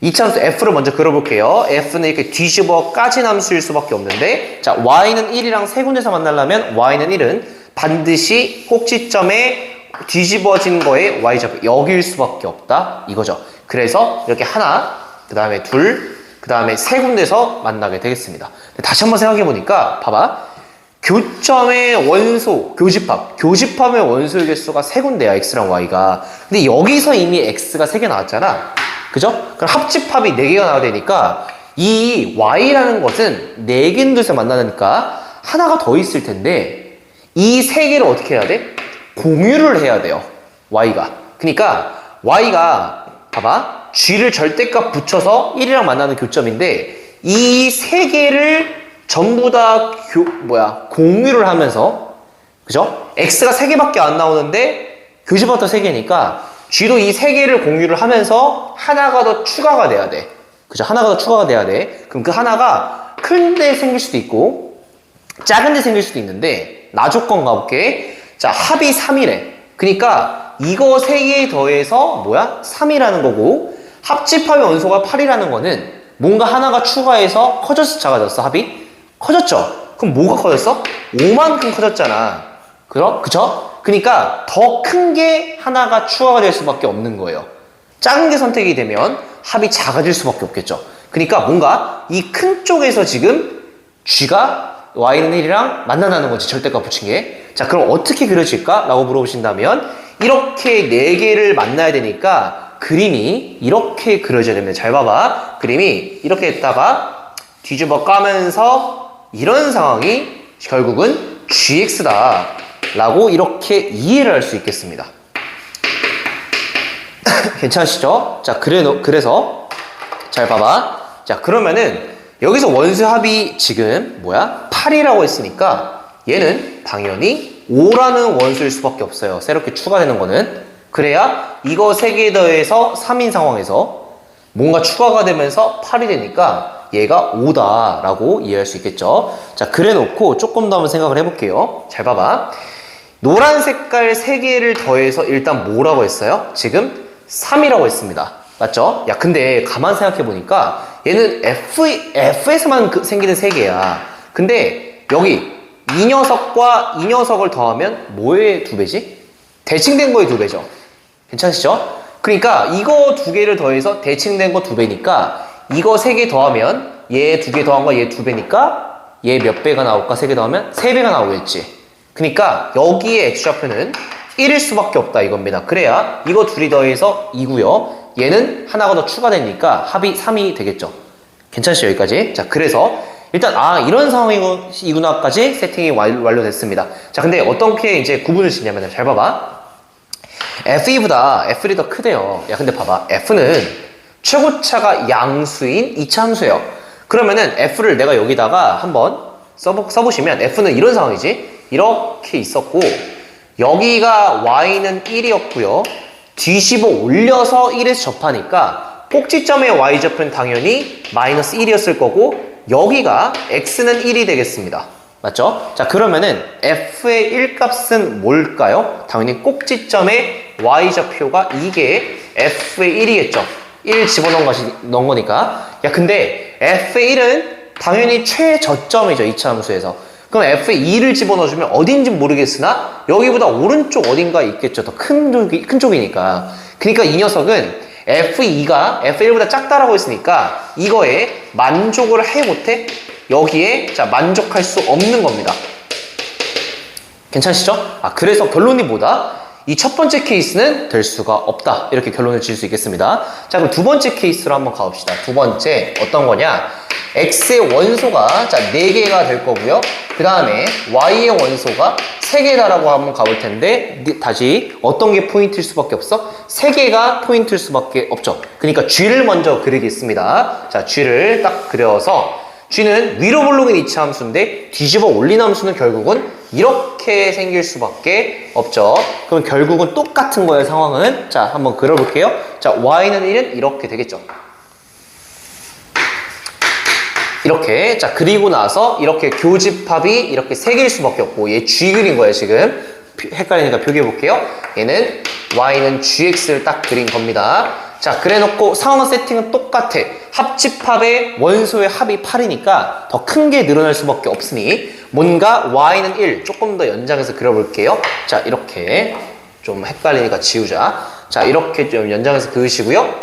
이차함수 f를 먼저 그려볼게요. f는 이렇게 뒤집어 까진 함수일 수밖에 없는데 자, y는 1이랑 3군데서 만나려면 y는 1은 반드시 꼭지점에 뒤집어진 거에 y좌표 여기일 수밖에 없다 이거죠. 그래서 이렇게 하나, 그 다음에 둘, 그 다음에 3군데서 만나게 되겠습니다. 다시 한번 생각해보니까 봐봐. 교점의 원소, 교집합의 원소의 개수가 3군데야, x랑 y가. 근데 여기서 이미 x가 3개 나왔잖아. 그죠? 그럼 합집합이 4개가 나와야 되니까 이 y라는 것은 4군데서 만나니까 하나가 더 있을 텐데 이 3개를 어떻게 해야 돼? 공유를 해야 돼요. y가. 그러니까 y가 봐봐. g를 절대값 붙여서 1이랑 만나는 교점인데 이 3개를 전부 다 공유를 하면서 그죠? x가 3개밖에 안 나오는데 교집합도 3개니까 g도 이 3개를 공유를 하면서 하나가 더 추가가 돼야 돼. 그죠? 하나가 더 추가가 돼야 돼. 그럼 그 하나가 큰 데 생길 수도 있고 작은 데 생길 수도 있는데 나 조건 가볼게. 자, 합이 3이래. 그러니까 이거 3개 더해서 3이라는 거고 합집합의 원소가 8이라는 거는 뭔가 하나가 추가해서 커졌어, 작아졌어, 합이? 커졌죠? 그럼 뭐가 커졌어? 5만큼 커졌잖아. 그죠? 그러니까 더 큰 게 하나가 추가가 될 수밖에 없는 거예요. 작은 게 선택이 되면 합이 작아질 수밖에 없겠죠. 그러니까 뭔가 이 큰 쪽에서 지금 g가 y는 1이랑 만나는 거지, 절대값 붙인 게. 자, 그럼 어떻게 그려질까? 라고 물어보신다면 이렇게 4개를 만나야 되니까 그림이 이렇게 그려져야 됩니다. 잘 봐봐. 그림이 이렇게 했다가 뒤집어 까면서 이런 상황이 결국은 gx다 라고 이렇게 이해를 할 수 있겠습니다. 괜찮으시죠? 자, 그래서 잘 봐봐. 자, 그러면은 여기서 원수 합이 지금 뭐야? 8이라고 했으니까 얘는 당연히 5라는 원수일 수밖에 없어요. 새롭게 추가되는 거는. 그래야 이거 3개 더해서 3인 상황에서 뭔가 추가가 되면서 8이 되니까 얘가 5다라고 이해할 수 있겠죠. 자, 그래 놓고 조금 더 한번 생각을 해볼게요. 잘 봐봐. 노란 색깔 3개를 더해서 일단 뭐라고 했어요? 지금 3이라고 했습니다. 맞죠? 야, 근데 가만 생각해 보니까 얘는 F에서만 생기는 3개야. 근데 여기 이 녀석과 이 녀석을 더하면 뭐의 2배지? 대칭된 거의 2배죠. 괜찮으시죠? 그러니까 이거 2개를 더해서 대칭된 거 2배니까 이거 3개 더하면 얘 2개 더한 거 얘 2배니까 얘 몇 배가 나올까? 3개 더하면 3배가 나오겠지. 그러니까 여기에 x좌표는 1일 수밖에 없다 이겁니다. 그래야 이거 둘이 더해서 2고요. 얘는 하나가 더 추가되니까 합이 3이 되겠죠. 괜찮으시죠? 여기까지. 자, 그래서 일단 이런 상황이구나까지 세팅이 완료됐습니다. 자, 근데 어떻게 이제 구분을 짓냐면 잘 봐봐. F2보다 F1이 더 크대요. 야, 근데 봐봐. F는 최고차가 양수인 이차함수예요. 그러면은 F를 내가 여기다가 한번 써보시면 F는 이런 상황이지. 이렇게 있었고 여기가 Y는 1이었고요. 뒤집어 올려서 1에서 접하니까 꼭지점의 Y좌표는 당연히 마이너스 1이었을 거고 여기가 X는 1이 되겠습니다. 맞죠? 자, 그러면은 F의 1값은 뭘까요? 당연히 꼭지점의 Y좌표가 이게 F의 1이겠죠. 1 집어넣은 거니까. 야, 근데 F의 1은 당연히 최저점이죠. 이차 함수에서. 그럼 F의 2를 집어넣어주면 어딘지 모르겠으나 여기보다 오른쪽 어딘가에 있겠죠. 더 큰 쪽이니까. 그러니까 이 녀석은 F2가 F1보다 작다라고 했으니까 이거에 만족을 해 못해? 여기에 자 만족할 수 없는 겁니다. 괜찮으시죠? 그래서 결론이 뭐다? 이 첫 번째 케이스는 될 수가 없다. 이렇게 결론을 지을 수 있겠습니다. 자, 그럼 두 번째 케이스로 한번 가봅시다. 두 번째 어떤 거냐? X의 원소가 자 4개가 될 거고요. 그 다음에 Y의 원소가 3개다라고 한번 가볼 텐데 다시 어떤 게 포인트일 수밖에 없어? 3개가 포인트일 수밖에 없죠. 그러니까 G를 먼저 그리겠습니다. 자, G를 딱 그려서 G는 위로 블록인 이차 함수인데 뒤집어 올린 함수는 결국은 이렇게 생길 수밖에 없죠. 그럼 결국은 똑같은 거예요, 상황은. 자, 한번 그려볼게요. 자, Y는 1은 이렇게 되겠죠. 이렇게. 자, 그리고 나서 이렇게 교집합이 이렇게 3개일 수밖에 없고 얘 G 그린 거예요, 지금. 헷갈리니까 표기해볼게요. 얘는 Y는 GX를 딱 그린 겁니다. 자, 그래 놓고 상황 세팅은 똑같아. 합집합의 원소의 합이 8이니까 더 큰 게 늘어날 수밖에 없으니 뭔가 Y는 1 조금 더 연장해서 그려볼게요. 자, 이렇게 좀 헷갈리니까 지우자. 자, 이렇게 좀 연장해서 그으시고요.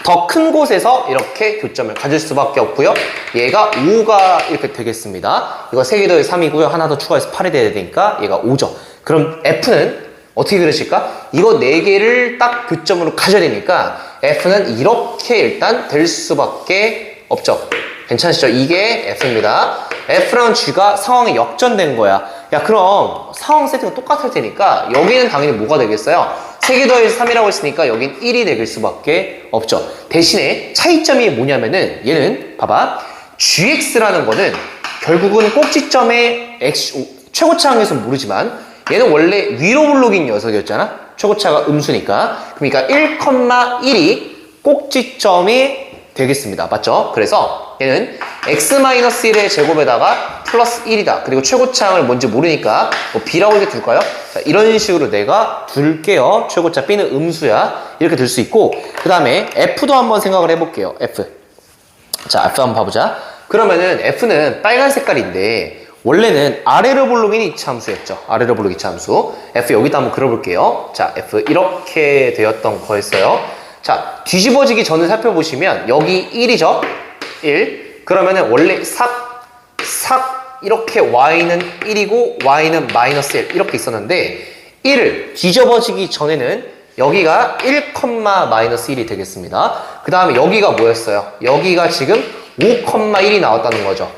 더 큰 곳에서 이렇게 교점을 가질 수밖에 없고요. 얘가 5가 이렇게 되겠습니다. 이거 3개 더해 3이고요. 하나 더 추가해서 8이 돼야 되니까 얘가 5죠. 그럼 F는 어떻게 그러실까? 이거 4개를 딱 교점으로 가져야 되니까 F는 이렇게 일단 될 수밖에 없죠. 괜찮으시죠? 이게 F입니다. F랑 G가 상황이 역전된 거야. 야, 그럼 상황 세팅은 똑같을 테니까 여기는 당연히 뭐가 되겠어요? 3개 더해서 3이라고 했으니까 여긴 1이 될 수밖에 없죠. 대신에 차이점이 뭐냐면은 얘는 봐봐. GX라는 거는 결국은 꼭지점의 최고차 항에서는 모르지만 얘는 원래 위로 블록인 녀석이었잖아. 최고차가 음수니까. 그러니까 1,1이 꼭지점이 되겠습니다. 맞죠? 그래서 얘는 x-1의 제곱에다가 플러스 1이다. 그리고 최고차항을 뭔지 모르니까 뭐 b라고 이렇게 둘까요? 자, 이런 식으로 내가 둘게요. 최고차 b는 음수야. 이렇게 들 수 있고 그 다음에 f도 한번 생각을 해볼게요. f. 자, f 한번 봐보자. 그러면은 f는 빨간 색깔인데 원래는 아래로 블록인 이차 함수였죠. 아래로 블록 이차 함수. F 여기다 한번 그려볼게요. 자, F 이렇게 되었던 거였어요. 자, 뒤집어지기 전을 살펴보시면 여기 1이죠. 1. 그러면은 원래 삭 이렇게 Y는 1이고 Y는 마이너스 1 이렇게 있었는데 1을 뒤집어지기 전에는 여기가 1,-1이 되겠습니다. 그 다음에 여기가 뭐였어요? 여기가 지금 5,1이 나왔다는 거죠.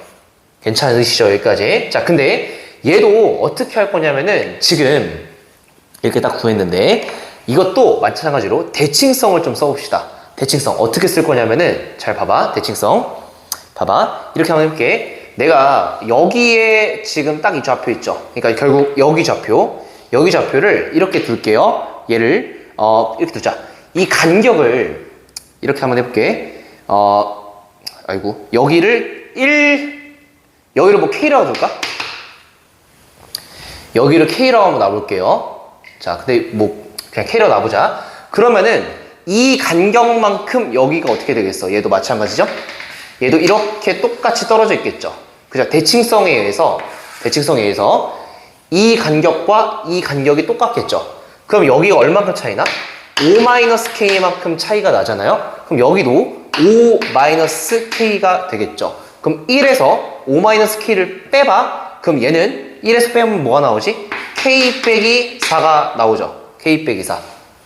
괜찮으시죠? 여기까지. 자, 근데 얘도 어떻게 할 거냐면은 지금 이렇게 딱 구했는데 이것도 마찬가지로 대칭성을 좀 써봅시다. 대칭성 어떻게 쓸 거냐면은 잘 봐봐. 대칭성 봐봐. 이렇게 한번 해볼게. 내가 여기에 지금 딱 이 좌표 있죠. 그러니까 결국 여기 좌표를 이렇게 둘게요. 얘를 이렇게 두자. 이 간격을 이렇게 한번 해볼게. 아이고 여기를 여기를 뭐 K라고 둘까? 여기를 K라고 한번 놔볼게요. 자, 근데 뭐 그냥 K라고 놔보자. 그러면은 이 간격만큼 여기가 어떻게 되겠어? 얘도 마찬가지죠? 얘도 이렇게 똑같이 떨어져 있겠죠? 그죠? 대칭성에 의해서 이 간격과 이 간격이 똑같겠죠? 그럼 여기가 얼만큼 차이나? 5-K만큼 차이가 나잖아요? 그럼 여기도 5-K가 되겠죠? 그럼 1에서 5-K를 빼봐. 그럼 얘는 1에서 빼면 뭐가 나오지? K 빼기 4가 나오죠. K 빼기 4.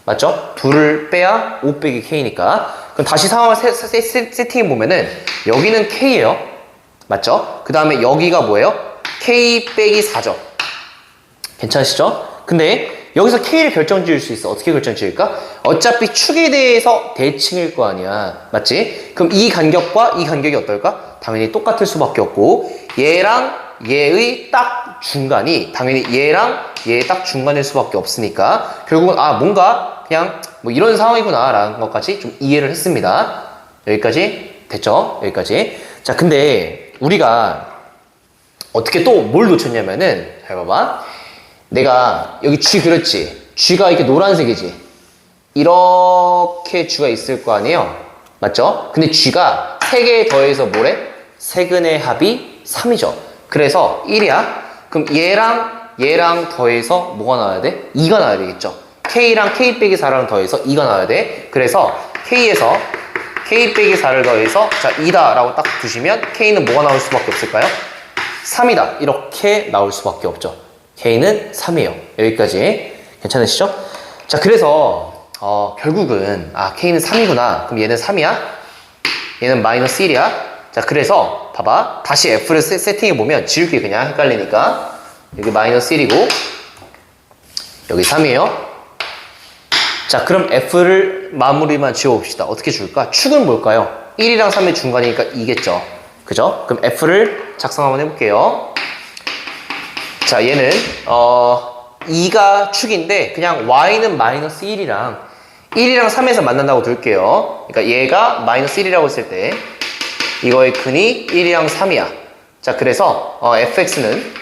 맞죠? 2를 빼야 5 빼기 K니까. 그럼 다시 상황을 세팅해 보면은 여기는 K예요. 맞죠? 그 다음에 여기가 뭐예요? K 빼기 4죠. 괜찮으시죠? 근데 여기서 K를 결정 지을 수 있어. 어떻게 결정 지을까? 어차피 축에 대해서 대칭일 거 아니야. 맞지? 그럼 이 간격과 이 간격이 어떨까? 당연히 똑같을 수밖에 없고 얘랑 얘의 딱 중간이 당연히 얘랑 얘의 딱 중간일 수밖에 없으니까 결국은 뭔가 그냥 뭐 이런 상황이구나 라는 것까지 좀 이해를 했습니다. 여기까지 됐죠? 여기까지. 자, 근데 우리가 어떻게 또 뭘 놓쳤냐면은 잘 봐봐. 내가 여기 G 그렸지? G가 이렇게 노란색이지? 이렇게 G가 있을 거 아니에요? 맞죠? 근데 G가 3개 더해서 뭐래? 세근의 합이 3이죠. 그래서 1이야. 그럼 얘랑 더해서 뭐가 나와야 돼? 2가 나와야 되겠죠. K랑 K 빼기 4랑 더해서 2가 나와야 돼. 그래서 K에서 K 빼기 4를 더해서 자 2다 라고 딱 두시면 K는 뭐가 나올 수밖에 없을까요? 3이다 이렇게 나올 수밖에 없죠. K는 3이에요. 여기까지 괜찮으시죠? 자, 그래서 결국은 K는 3이구나. 그럼 얘는 3이야? 얘는 마이너스 1이야? 자, 그래서 봐봐. 다시 F를 세팅해 보면 지울게 그냥 헷갈리니까 여기 마이너스 1이고 여기 3이에요. 자, 그럼 F를 마무리만 지워봅시다. 어떻게 줄까? 축은 뭘까요? 1이랑 3의 중간이니까 2겠죠. 그죠? 그럼 F를 작성 한번 해볼게요. 자, 얘는 2가 축인데 그냥 Y는 마이너스 1이랑 3에서 만난다고 둘게요. 그러니까 얘가 마이너스 1이라고 했을 때 이거의 근이 1이랑 3이야. 자, 그래서 fx는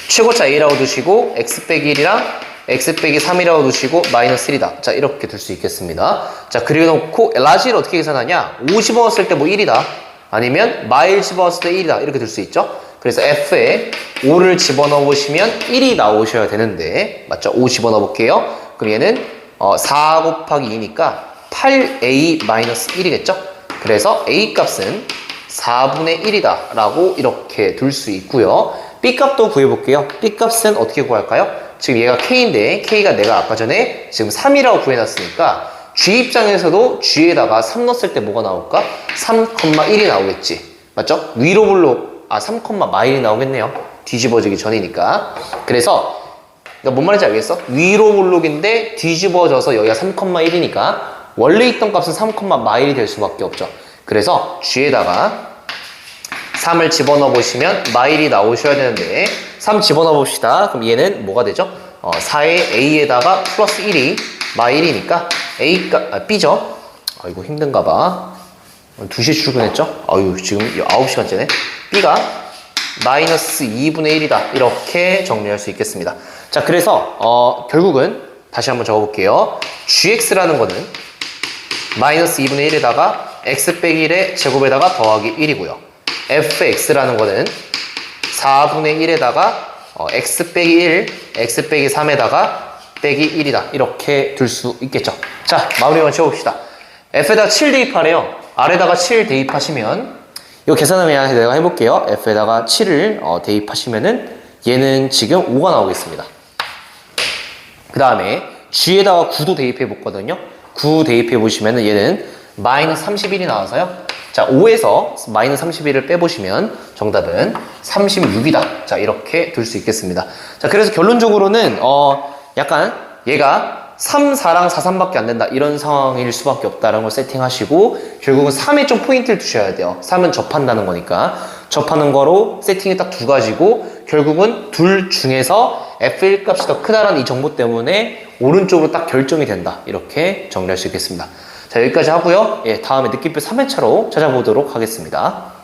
최고차 a라고 두시고 x 빼기 1이랑 x 빼기 3이라고 두시고 마이너스 1이다. 자, 이렇게 둘 수 있겠습니다. 자, 그려놓고 라지를 어떻게 계산하냐? 5 집어넣었을 때 뭐 1이다. 아니면 마일 집어넣었을 때 1이다. 이렇게 둘 수 있죠. 그래서 f에 5를 집어넣어 보시면 1이 나오셔야 되는데 맞죠? 5 집어넣어 볼게요. 그럼 얘는 4 곱하기 2니까 8a 마이너스 1이겠죠? 그래서 a 값은 4분의 1이다 라고 이렇게 둘 수 있고요. b 값도 구해볼게요. b 값은 어떻게 구할까요? 지금 얘가 k인데 k가 내가 아까 전에 지금 3이라고 구해놨으니까 g 입장에서도 g에다가 3 넣었을 때 뭐가 나올까? 3,1이 나오겠지. 맞죠? 위로 블록 3, 마일이 나오겠네요. 뒤집어지기 전이니까. 그래서 뭔 말인지 알겠어? 위로 블록인데 뒤집어져서 여기가 3,1이니까 원래 있던 값은 3, 마일이 될 수밖에 없죠. 그래서 G에다가 3을 집어넣어 보시면 마일이 나오셔야 되는데 3 집어넣어 봅시다. 그럼 얘는 뭐가 되죠? 4의 A에다가 플러스 1이 마일이니까 B죠? 아이고 힘든가 봐. 2시에 출근했죠? 아유 지금 9시간째네. B가 마이너스 2분의 1이다. 이렇게 정리할 수 있겠습니다. 자, 그래서 결국은 다시 한번 적어볼게요. GX라는 거는 마이너스 2분의 1에다가 x 빼기 1의 제곱에다가 더하기 1이고요. fx라는 거는 4분의 1에다가 x 빼기 1, x 빼기 3에다가 빼기 1이다. 이렇게 둘 수 있겠죠. 자, 마무리만 지워봅시다. f에다가 7 대입하래요. R에다가 7 대입하시면 이거 계산을 그냥 내가 해볼게요. f에다가 7을 대입하시면은 얘는 지금 5가 나오겠습니다. 그 다음에 g에다가 9도 대입해 봤거든요. 9 대입해 보시면은 얘는 마이너스 31이 나와서요. 자, 5에서 마이너스 31을 빼보시면 정답은 36이다. 자, 이렇게 둘 수 있겠습니다. 자, 그래서 결론적으로는 약간 얘가 3, 4랑 4, 3밖에 안 된다. 이런 상황일 수밖에 없다는 걸 세팅하시고 결국은 3에 좀 포인트를 두셔야 돼요. 3은 접한다는 거니까. 접하는 거로 세팅이 딱 두 가지고 결국은 둘 중에서 F1 값이 더 크다라는 이 정보 때문에 오른쪽으로 딱 결정이 된다. 이렇게 정리할 수 있겠습니다. 자, 여기까지 하고요. 예, 다음에 느낌표 3회차로 찾아보도록 하겠습니다.